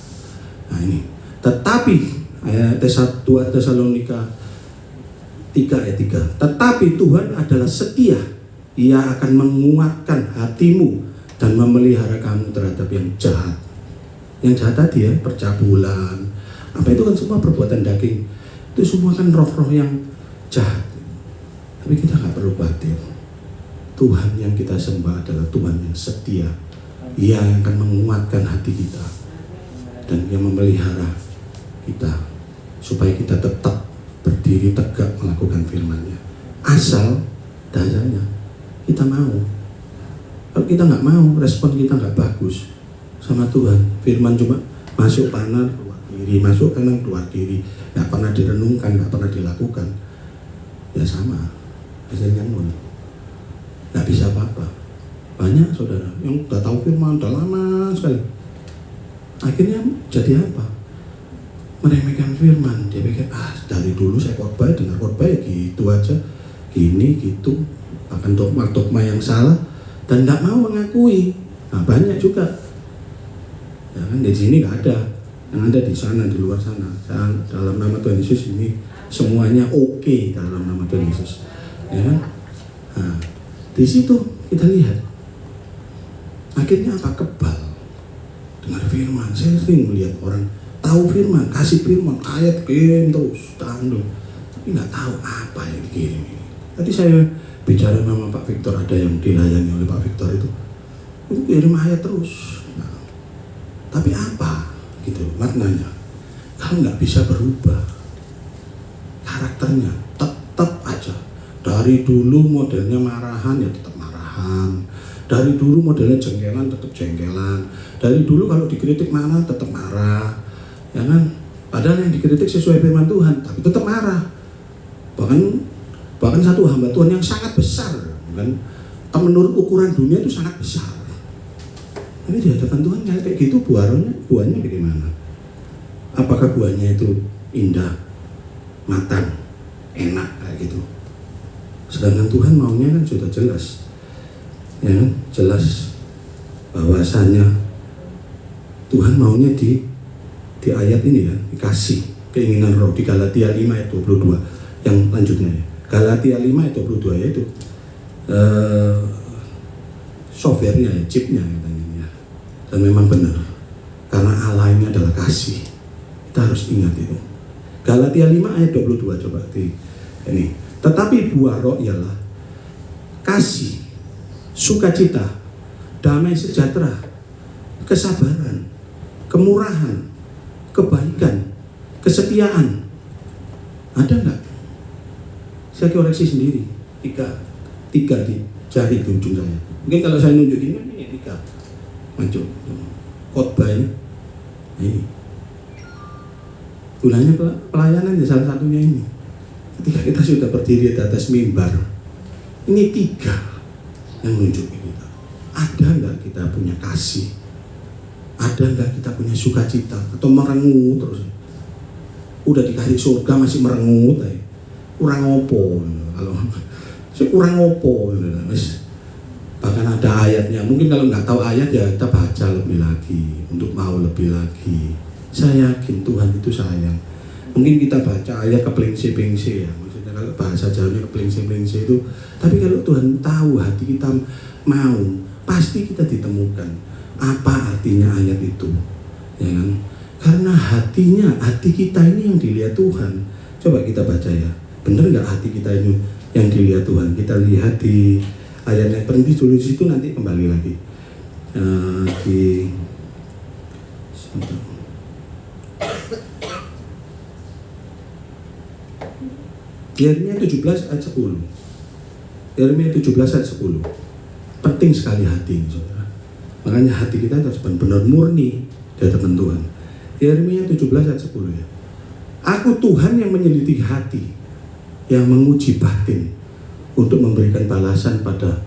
Speaker 3: Nah ini. Tetapi ayat 1 Tesalonika 3 ayat 3. Tetapi Tuhan adalah setia. Ia akan menguatkan hatimu dan memelihara kamu terhadap yang jahat. Yang jahat tadi ya, percabulan. Apa itu kan semua perbuatan daging. Itu semua kan roh-roh yang jahat. Tapi kita nggak perlu khawatir. Tuhan yang kita sembah adalah Tuhan yang setia. Ia yang akan menguatkan hati kita dan Dia memelihara kita supaya kita tetap berdiri tegak melakukan firman-Nya. Asal dasarnya kita mau. Kalau kita nggak mau, respon kita nggak bagus sama Tuhan. Firman cuma masuk kanan keluar kiri, masuk kanan keluar kiri, nggak pernah direnungkan, nggak pernah dilakukan. Ya sama, hasilnya nol. Nggak bisa apa-apa. Banyak saudara yang udah tahu firman, udah lama sekali. Akhirnya jadi apa? Meremehkan firman. Dia pikir, dari dulu saya khotbah, dengar khotbah ya gitu aja, gini gitu, bahkan dogma yang salah, dan tidak mau mengakui. Nah, banyak juga. Ya kan, di sini nggak ada, yang ada di sana, di luar sana. Dalam nama Tuhan Yesus ini semuanya oke dalam nama Tuhan Yesus. Ya kan? Nah, di situ kita lihat. Akhirnya apa? Kebal dengar firman. Saya sering melihat orang tahu firman, kasih firman, ayat kirim terus, tandung, tapi nggak tahu apa yang dikirim ini. Tadi saya bicara sama Pak Victor, ada yang dilayani oleh Pak Victor itu kirim ayat terus. Nah, tapi apa gitu maknanya? Kalau nggak bisa berubah karakternya, tetap aja. Dari dulu modelnya marahan ya tetap marahan. Dari dulu modelnya jengkelan tetap jengkelan. Dari dulu kalau dikritik marah tetap marah. Ya kan? Padahal yang dikritik sesuai firman Tuhan, tapi tetap marah. Bahkan satu hamba Tuhan yang sangat besar, kan? Menurut ukuran dunia itu sangat besar. Tapi di hadapan Tuhan kayak gitu buahnya bagaimana? Apakah buahnya itu indah, matang, enak kayak gitu? Sedangkan Tuhan maunya kan sudah jelas. Ya, jelas bahwasannya Tuhan maunya di ayat ini ya, dikasih keinginan roh di Galatia 5 ayat 22 yang lanjutnya ya. Galatia 5 ayat 22 ya itu softwarenya ya, chipnya katanya ya. Dan memang benar karena Allah ini adalah kasih, kita harus ingat itu. Galatia 5 ayat 22 coba ini. Tetapi buah roh ialah kasih, sukacita, damai sejahtera, kesabaran, kemurahan, kebaikan, kesetiaan. Ada enggak? Saya koreksi sendiri. Tiga di jari ujung saya. Mungkin kalau saya nunjukin ini 3. Maju. Khotbah ini. Gunanya pelayanan ya salah satunya ini. Ketika kita sudah berdiri di atas mimbar, ini 3 yang nunjukin kita. Ada enggak kita punya kasih? Ada enggak kita punya sukacita? Atau merengut terus? Udah dikasih surga masih merengut aja. Kurang opo? Kalau kurang opo? Bahkan ada ayatnya. Mungkin kalau nggak tahu ayat ya kita baca lebih lagi untuk mau lebih lagi. Saya yakin Tuhan itu sayang. Mungkin kita baca ayat keplingsi-plingsi ya. Maksudnya kalau bahasa Jawanya keplingsi-plingsi itu. Tapi kalau Tuhan tahu hati kita mau, pasti kita ditemukan. Apa artinya ayat itu? Ya kan? Karena hati kita ini yang dilihat Tuhan. Coba kita baca ya. Bener nggak hati kita ini yang dilihat Tuhan? Kita lihat di ayat yang berhenti dulu di situ, nanti kembali lagi di Yeremia 17 ayat 10. Yeremia 17 ayat 10. Penting sekali hati ini, saudara. Makanya hati kita harus benar-benar murni di hadapan Tuhan. Yeremia 17 ayat 10 ya. Aku Tuhan yang menyelidiki hati, yang menguji batin untuk memberikan balasan pada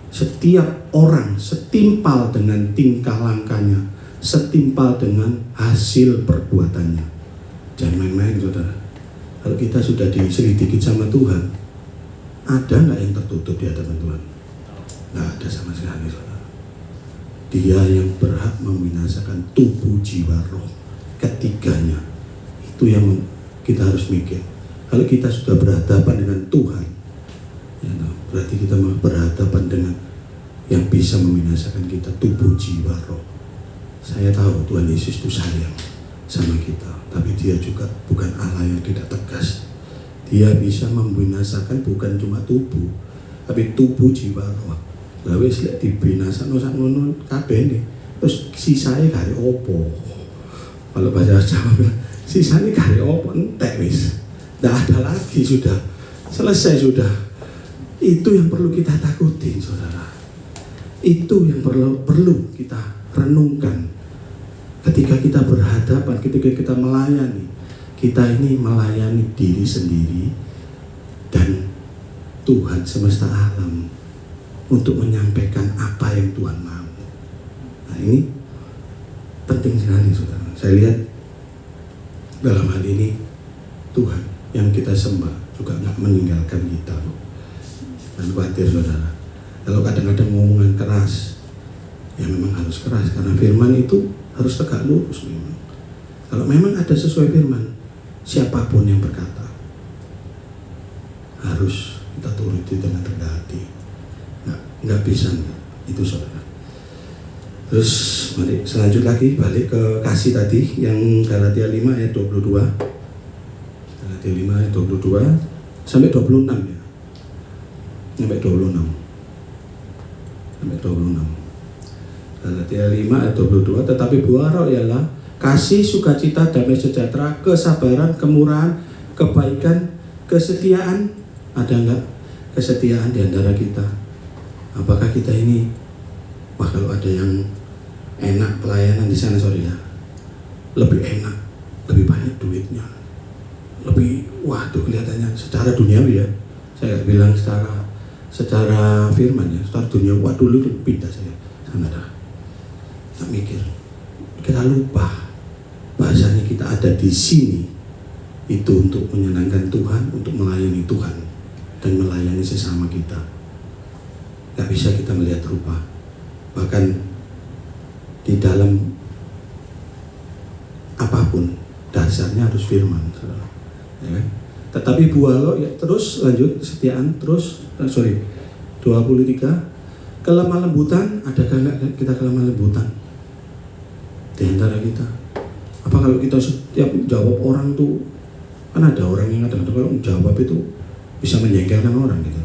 Speaker 3: Setiap orang setimpal dengan tingkah langkahnya, setimpal dengan hasil perbuatannya. Jangan main-main, saudara. Kalau kita sudah diselidiki sama Tuhan, ada nggak yang tertutup di hadapan Tuhan? Nggak ada sama sekali, saudara. Dia yang berhak membinasakan tubuh, jiwa, roh, ketiganya. Itu yang kita harus mikir. Kalau kita sudah berhadapan dengan Tuhan, ya, berarti kita berhadapan dengan yang bisa membinasakan kita, tubuh, jiwa, roh. Saya tahu Tuhan Yesus itu sayang sama kita, tapi Dia juga bukan Allah yang tidak tegas. Dia bisa membinasakan bukan cuma tubuh, tapi tubuh, jiwa, roh. Lah wis lek dibinasakan sak ngono kabeh nih. Terus sisane gare opo? Kalau bahasa Jawa bilang, sisane gare opo, entek wis. Nggak ada lagi, sudah selesai sudah. Itu yang perlu kita takutin, saudara. Itu yang perlu kita renungkan ketika kita berhadapan, ketika kita melayani. Kita ini melayani diri sendiri dan Tuhan semesta alam untuk menyampaikan apa yang Tuhan mau. Nah, ini penting sekali, saudara. Saya lihat dalam hal ini Tuhan yang kita sembah juga nggak meninggalkan kita. Dan khawatir, saudara, kalau kadang-kadang ngomongan keras, ya memang harus keras karena firman itu harus tegak lurus memang. Kalau memang ada sesuai firman, siapapun yang berkata harus kita turuti dengan rendah hati. Nggak bisa, enggak. Itu, saudara. Terus mari selanjut lagi, balik ke kasih tadi yang Galatia 5 ayat 22. Galatia 5 ayat 22 sampai 26 ya. Sampai 26. Galatia 5 ayat 22, tetapi buah roh ialah kasih, sukacita, damai sejahtera, kesabaran, kemurahan, kebaikan, kesetiaan. Ada enggak kesetiaan di antara kita? Apakah kita ini, wah kalau ada yang enak pelayanan di sana, sorry ya, lebih enak, lebih banyak duitnya, lebih, wah tuh kelihatannya secara duniawi ya, saya nggak bilang secara firman ya, secara dunia, wah dulu tuh pindah saya sana dah. Kita mikir, kita lupa bahasanya kita ada di sini itu untuk menyenangkan Tuhan, untuk melayani Tuhan dan melayani sesama kita. Gak bisa kita melihat rupa. Bahkan di dalam apapun dasarnya harus firman, saudara. Ya kan? Tetapi buah roh ya, terus lanjut kesetiaan, terus 23 kelemah lembutan. Adakah enggak kita kelemah lembutan di antara kita? Apa kalau kita setiap jawab orang tuh, kan ada orang yang kadang-kadang kalau menjawab itu bisa menjengkelkan orang gitu.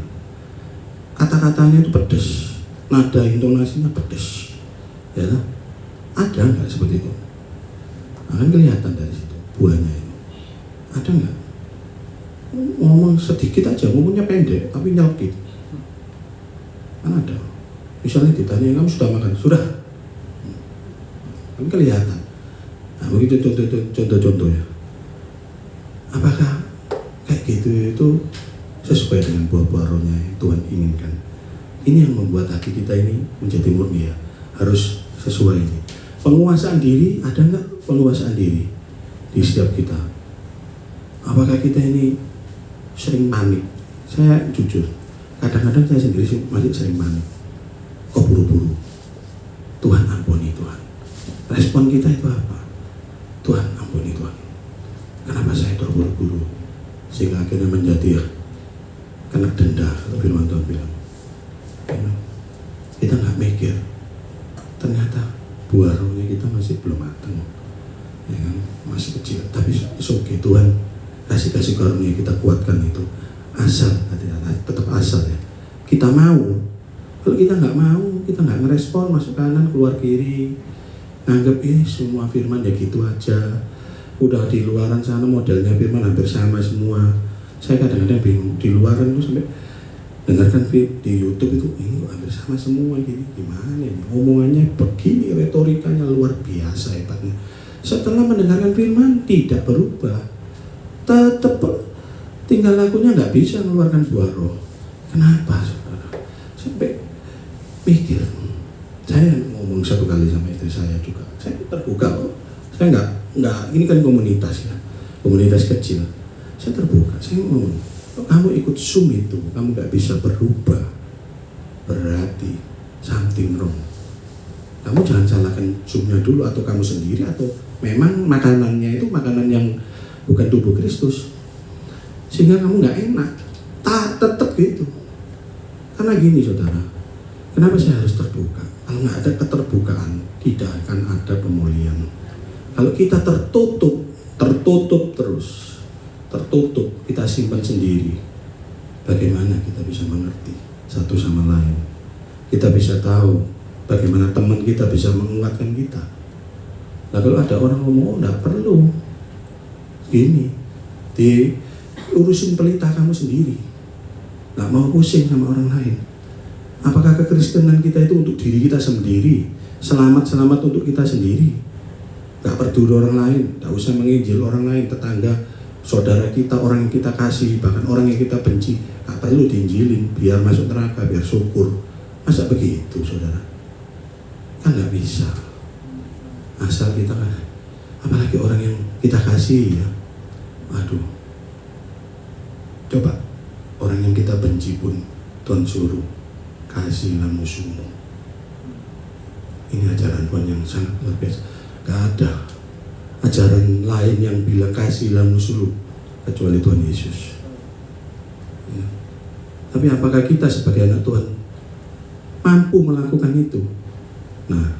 Speaker 3: Kata-katanya itu pedes, nada intonasinya pedes, ya kan? Ada nggak seperti itu? Akan kelihatan dari situ buahnya itu. Ada nggak? Ngomong sedikit aja, ngomongnya pendek tapi nyelkit. Kan ada. Misalnya ditanya, kamu sudah makan? Sudah. Kan kelihatan. Nah, begitu contoh-contoh ya. Apakah kayak gitu itu sesuai dengan buah-buah rohnya yang Tuhan inginkan? Ini yang membuat hati kita ini menjadi murni ya. Harus sesuai ini. Penguasaan diri, ada nggak penguasaan diri di setiap kita? Apakah kita ini sering panik? Saya jujur, kadang-kadang saya sendiri masih sering panik. Kok buru-buru? Tuhan ampuni Tuhan. Respon kita itu apa? Tuhan ampuni Tuhan. Kenapa saya terburu-buru? Sehingga akhirnya menjadi kena denda, kalau firman Tuhan bilang. Kita nggak mikir, ternyata buah rohnya kita masih belum matang, ya kan? Masih kecil. Tapi okay, Tuhan kasih karunia, kita kuatkan itu. Asal, tetap asal ya. Kita mau. Kalau kita nggak mau, kita nggak ngerespon, masuk kanan keluar kiri, nganggap semua firman ya gitu aja. Udah di luaran sana modelnya firman hampir sama semua. Saya kadang-kadang bingung, di luaran itu sampai dengarkan di YouTube itu ini hampir sama semua gini, gimana ini omongannya begini, retorikanya luar biasa hebatnya. Setelah mendengarkan firman tidak berubah, tetap tinggal lakunya nggak bisa mengeluarkan buah roh. Kenapa, saudara? Sampai mikir. Saya ngomong satu kali sama istri saya juga. Saya terbuka kok. Saya nggak. Ini kan komunitas ya, komunitas kecil. Saya terbuka. Saya ngomong, kalau kamu ikut Zoom itu, kamu nggak bisa berubah. Berarti something wrong. Kamu jangan salahkan Zoom-nya dulu, atau kamu sendiri, atau memang makanannya itu makanan yang bukan tubuh Kristus, sehingga kamu nggak enak. Tetap gitu. Karena gini saudara, kenapa saya harus terbuka? Kalau nggak ada keterbukaan, tidak akan ada pemulihan. Kalau kita tertutup terus, kita simpan sendiri, bagaimana kita bisa mengerti satu sama lain? Kita bisa tahu bagaimana teman kita bisa menguatkan kita. Nah, kalau ada orang ngomong, enggak perlu gini, diurusin pelita kamu sendiri, nggak mau pusing sama orang lain. Apakah kekristenan kita itu untuk diri kita sendiri, selamat untuk kita sendiri, nggak peduli orang lain, nggak usah menginjil orang lain, tetangga, saudara kita, orang yang kita kasih, bahkan orang yang kita benci, nggak perlu diinjilin, biar masuk neraka, biar syukur. Masa begitu saudara? Kan nggak bisa. Asal kita kan, apalagi orang yang kita kasih ya, aduh, coba orang yang kita benci pun Tuhan suruh kasihlah musuhmu. Ini ajaran Tuhan yang sangat luar biasa. Gak ada ajaran lain yang bilang kasihlah musuh kecuali Tuhan Yesus ya. Tapi apakah kita sebagai anak Tuhan mampu melakukan itu? Nah,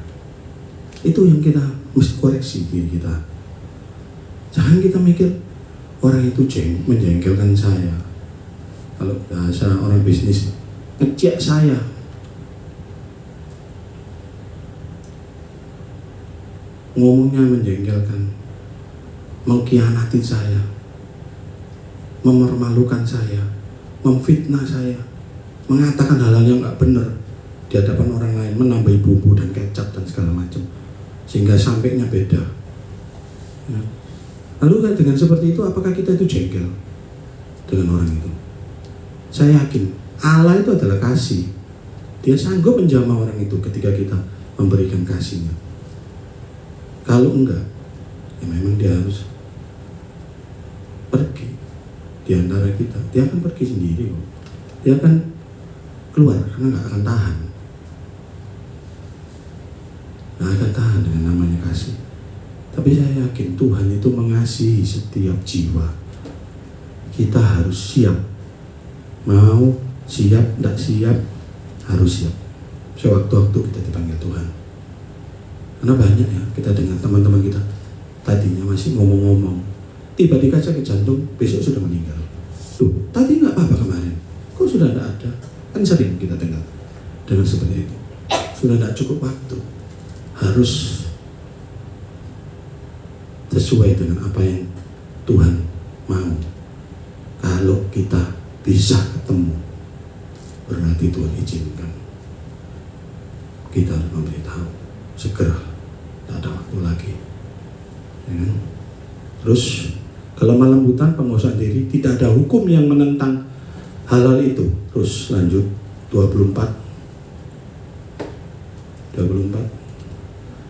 Speaker 3: itu yang kita mesti koreksi diri kita. Jangan kita mikir orang itu menjengkelkan saya. Kalau bahasa orang bisnis, ngejek saya. Ngomongnya menjengkelkan, mengkhianati saya, mempermalukan saya, memfitnah saya, mengatakan hal-hal yang nggak benar di hadapan orang lain, menambahi bumbu dan kecap dan segala macam, sehingga sampainya beda. Ya. Lalu dengan seperti itu, apakah kita itu jengkel dengan orang itu? Saya yakin Allah itu adalah kasih. Dia sanggup menjamah orang itu ketika kita memberikan kasihnya. Kalau enggak, ya memang dia harus pergi di antara kita. Dia akan pergi sendiri kok. Dia akan keluar karena nggak akan tahan. Nggak akan tahan dengan namanya kasih. Tapi saya yakin Tuhan itu mengasihi setiap jiwa. Kita harus siap. Mau siap, tidak siap, harus siap. Sewaktu-waktu kita dipanggil Tuhan. Karena banyak ya, kita dengan teman-teman kita tadinya masih ngomong-ngomong, tiba di kaca ke jantung, besok sudah meninggal. Tuh, tadi nggak apa-apa kemarin, kok sudah tidak ada? Kan sering kita dengar seperti itu. Sudah tidak cukup waktu. Harus sesuai dengan apa yang Tuhan mau. Kalau kita bisa ketemu, berarti Tuhan izinkan. Kita harus memberitahu segera, tak ada waktu lagi ya. Terus kelemah-lembutan, penguasaan diri, tidak ada hukum yang menentang hal-hal itu. Terus lanjut 24.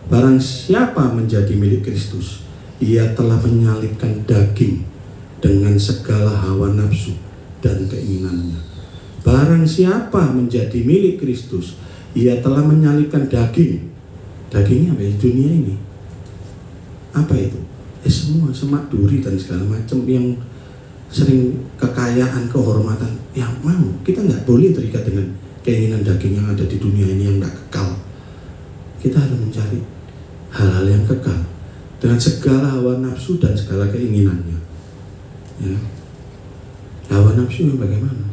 Speaker 3: Barang siapa menjadi milik Kristus, ia telah menyalibkan daging dengan segala hawa nafsu dan keinginannya. Barang siapa menjadi milik Kristus, ia telah menyalibkan daging. Dagingnya apa? Dunia ini. Apa itu? Semua semak duri dan segala macam yang sering kekayaan, kehormatan yang mau. Kita nggak boleh terikat dengan keinginan daging yang ada di dunia ini yang nggak kekal. Kita harus mencari hal-hal yang kekal dengan segala hawa nafsu dan segala keinginannya. Ya. Hawa nafsu yang bagaimana?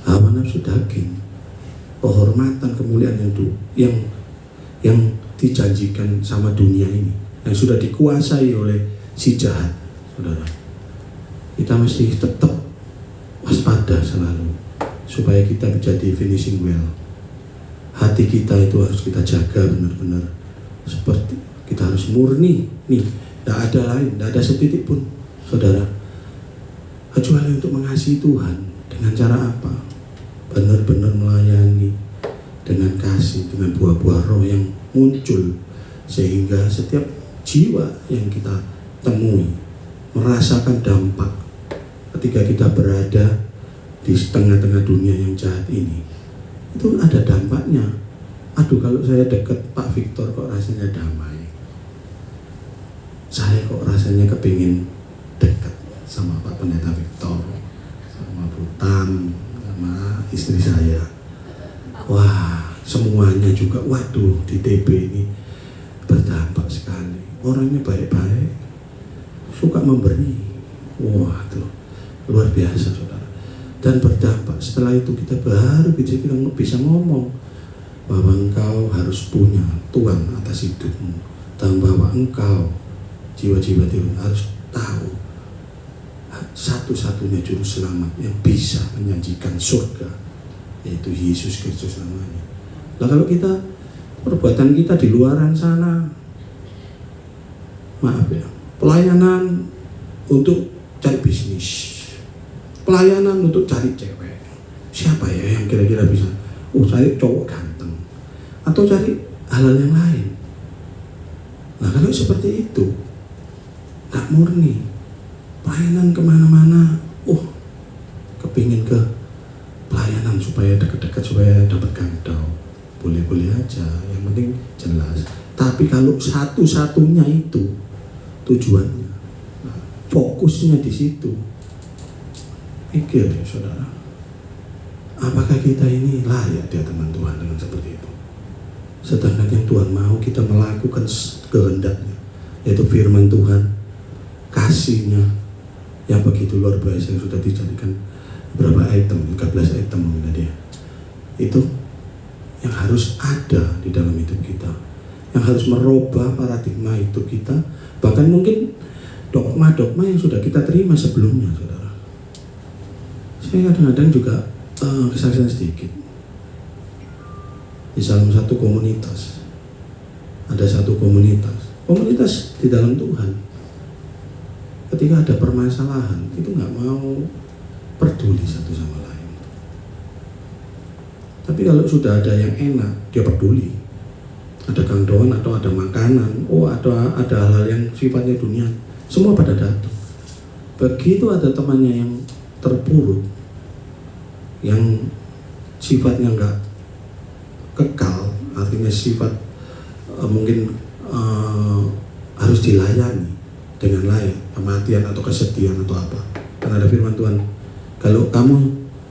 Speaker 3: Hawa nafsu daging, kehormatan, kemuliaan yang dijanjikan sama dunia ini, yang sudah dikuasai oleh si jahat, saudara. Kita mesti tetap waspada selalu supaya kita menjadi finishing well. Hati kita itu harus kita jaga benar-benar, seperti kita harus murni nih, tidak ada lain, tidak ada setitik pun, saudara, kecuali untuk mengasihi Tuhan. Dengan cara apa? Benar-benar melayani dengan kasih. roh yang muncul, sehingga setiap jiwa yang kita temui merasakan dampak ketika kita berada di tengah-tengah dunia yang jahat ini. Itu ada dampaknya. Aduh, kalau saya dekat Pak Victor kok rasanya damai. Saya kok rasanya kepingin dekat sama Pak Pendeta Victor, sama Bu Tam, sama istri saya. Wah, semuanya juga, waduh, di TB ini berdampak sekali. Orangnya baik-baik, suka memberi. Wah, tuh luar biasa, saudara. Dan berdampak. Setelah itu kita baru bisa ngomong bahwa engkau harus punya Tuhan atas hidupmu, dan bahwa engkau jiwa-jiwa itu harus tahu satu-satunya juru selamat yang bisa menjanjikan surga, yaitu Yesus Kristus namanya. Nah, kalau kita perbuatan kita di luaran sana, maaf ya, pelayanan untuk cari bisnis, pelayanan untuk cari cewek, siapa ya yang kira-kira bisa? Oh, cari cowok ganteng, atau cari hal-hal yang lain. Nah, kalau seperti itu gak murni, pelayanan kemana-mana, kepingin ke pelayanan supaya dekat-dekat, supaya dapat gantau, boleh-boleh aja, yang penting jelas. Tapi kalau satu-satunya itu tujuannya, fokusnya di situ, pikir ya saudara, apakah kita ini layak di hadapan Tuhan dengan seperti itu? Sedangkan yang Tuhan mau kita melakukan kehendaknya, yaitu firman Tuhan, kasihnya yang begitu luar biasa, yang sudah dijadikan berapa item, 13 item mungkin dia. Itu yang harus ada di dalam hidup kita, yang harus merubah paradigma hidup kita, bahkan mungkin dogma-dogma yang sudah kita terima sebelumnya, saudara. Saya kadang-kadang juga kesaksian sedikit. Di salah satu komunitas, ada satu komunitas di dalam Tuhan. Ketika ada permasalahan, itu nggak mau peduli satu sama lain. Tapi kalau sudah ada yang enak, dia peduli. Ada gangdoan atau ada makanan, ada hal-hal yang sifatnya dunia, semua pada datang. Begitu ada temannya yang terpuruk, yang sifatnya nggak kekal, artinya sifat mungkin harus dilayani dengan layak, kematian atau kesedihan atau apa. Karena ada firman Tuhan, kalau kamu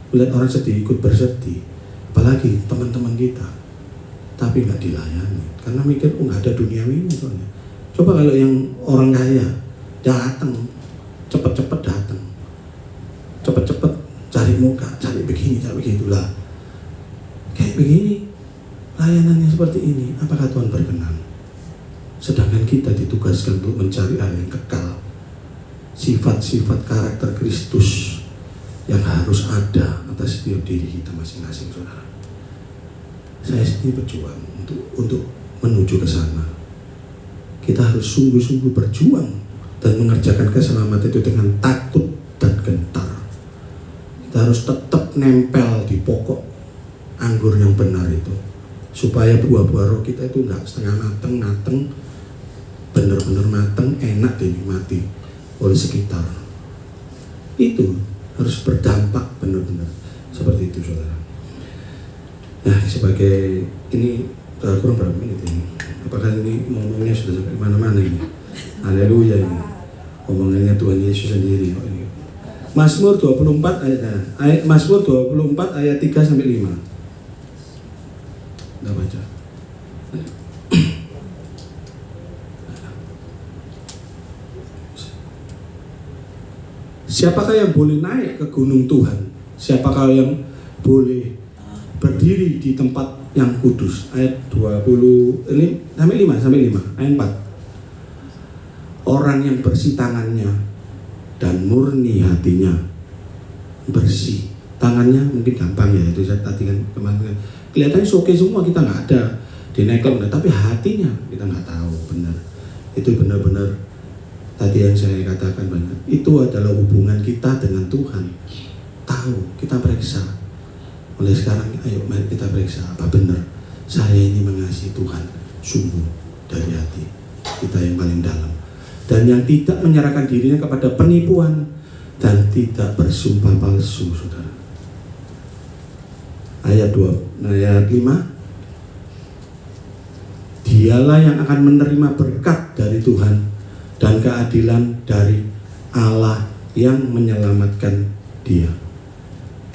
Speaker 3: melihat orang sedih, ikut bersedih, apalagi teman-teman kita, tapi nggak dilayani, karena mikir nggak ada duniawi ini soalnya. Coba kalau yang orang kaya datang, cepet-cepet datang, cepet-cepet cari muka, cari begini, cari begitulah, kayak begini, layanannya seperti ini, apakah Tuhan berkenan? Sedangkan kita ditugaskan untuk mencari hal yang kekal, sifat-sifat karakter Kristus yang harus ada atas setiap diri kita masing-masing, saudara. Saya sendiri berjuang untuk menuju ke sana. Kita harus sungguh-sungguh berjuang dan mengerjakan keselamatan itu dengan takut dan gentar. Kita harus tetap nempel di pokok anggur yang benar itu, supaya buah-buah roh kita itu enggak setengah mateng, benar-benar mateng, enak dinikmati oleh sekitar. Itu harus berdampak benar-benar seperti itu, saudara. Nah, sebagai ini kurang berapa menit ini? Apakah ini ngomongnya sudah sampai mana-mana ini? Haleluya ini. Omongannya Tuhan Yesus sendiri. Ini. Mazmur 24 ayat Mazmur 24 ayat 3 sampai 5. Kita baca. Siapakah yang boleh naik ke gunung Tuhan? Siapakah yang boleh berdiri di tempat yang kudus? Ayat 20 ini sampai 5 ayat 4. Orang yang bersih tangannya dan murni hatinya. Bersih tangannya mungkin gampang ya, itu saya tadi kan kemarin kelihatannya oke semua, kita nggak ada di neklem, tapi hatinya kita nggak tahu benar. Itu benar-benar tadi yang saya katakan banyak, itu adalah hubungan kita dengan Tuhan. Tahu, kita periksa. Mulai sekarang, ayo mari kita periksa apa benar saya ini mengasihi Tuhan sungguh dari hati kita yang paling dalam, dan yang tidak menyerahkan dirinya kepada penipuan dan tidak bersumpah palsu, saudara. Ayat 5, dialah yang akan menerima berkat dari Tuhan dan keadilan dari Allah yang menyelamatkan dia.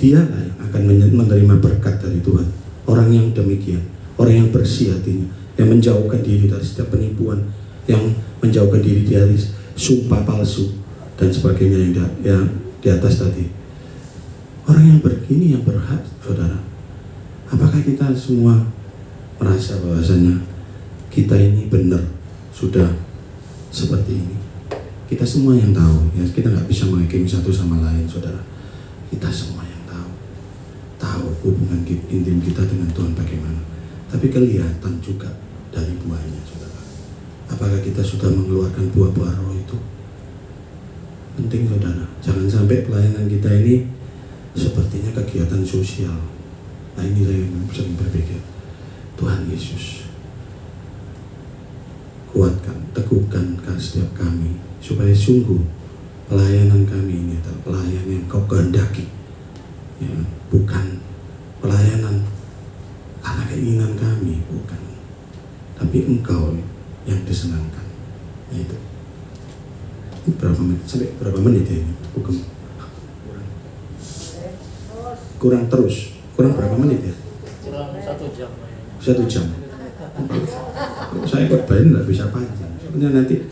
Speaker 3: Dialah yang akan menerima berkat dari Tuhan. Orang yang demikian, orang yang bersih hatinya, yang menjauhkan diri dari setiap penipuan, yang menjauhkan diri dari sumpah palsu dan sebagainya yang di atas tadi. Orang yang begini yang berhak, saudara. Apakah kita semua merasa bahwasanya kita ini benar sudah seperti ini? Kita semua yang tahu, ya, kita nggak bisa menghakimi satu sama lain, saudara. Kita semua yang tahu hubungan intim kita dengan Tuhan bagaimana. Tapi kelihatan juga dari buahnya, saudara. Apakah kita sudah mengeluarkan buah-buah roh itu? Penting, saudara. Jangan sampai pelayanan kita ini sepertinya kegiatan sosial. Nah, inilah yang sering berpikir. Tuhan Yesus, kuatkan, teguhkan setiap kami, supaya sungguh pelayanan kami ini adalah pelayanan yang Kau kehendaki, ya, bukan pelayanan karena keinginan kami, bukan, tapi Engkau yang disenangkan. Nah, itu. Ini berapa menit ya ini? Kurang terus. Kurang berapa menit ya?
Speaker 5: Kurang 1 jam.
Speaker 3: 1 jam. Saya korbanin nggak bisa panjang. Soalnya nanti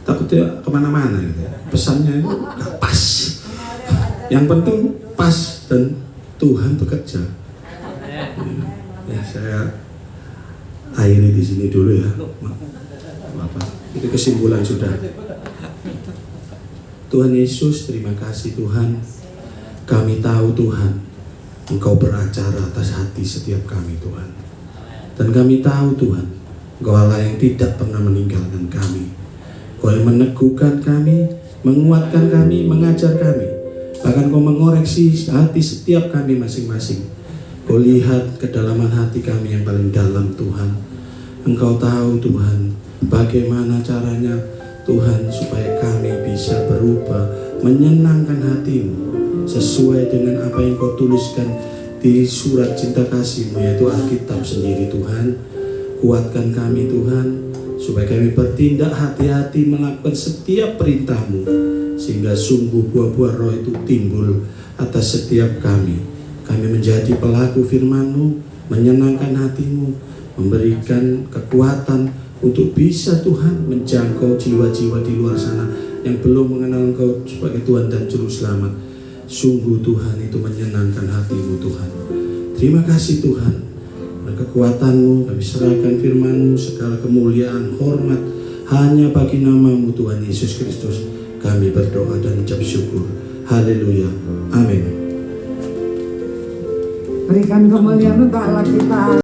Speaker 3: takutnya kemana-mana gitu. Pesannya itu nggak pas. Yang penting pas dan Tuhan bekerja. Ya, saya akhiri di sini dulu ya. Bapak, itu kesimpulan sudah. Tuhan Yesus, terima kasih Tuhan. Kami tahu Tuhan, Engkau beracara atas hati setiap kami Tuhan. Dan kami tahu Tuhan, Engkau Allah yang tidak pernah meninggalkan kami. Engkau yang meneguhkan kami, menguatkan kami, mengajar kami. Bahkan Engkau mengoreksi hati setiap kami masing-masing. Engkau lihat kedalaman hati kami yang paling dalam Tuhan. Engkau tahu Tuhan, bagaimana caranya Tuhan supaya kami bisa berubah, menyenangkan hati-Mu sesuai dengan apa yang Kau tuliskan di surat cinta kasih-Mu, yaitu Alkitab sendiri Tuhan. Kuatkan kami Tuhan, supaya kami bertindak hati-hati melakukan setiap perintah-Mu, sehingga sungguh buah-buah roh itu timbul atas setiap kami. Kami menjadi pelaku firman-Mu, menyenangkan hati-Mu, memberikan kekuatan untuk bisa Tuhan menjangkau jiwa-jiwa di luar sana yang belum mengenal Engkau sebagai Tuhan dan Juru Selamat. Sungguh Tuhan itu menyenangkan hati-Mu Tuhan. Terima kasih Tuhan. Dan kekuatan-Mu kami serahkan firman-Mu, segala kemuliaan, hormat hanya bagi nama-Mu Tuhan Yesus Kristus. Kami berdoa dan ucap syukur. Haleluya. Amin.
Speaker 2: Berikan kemuliaan untuk Allah kita.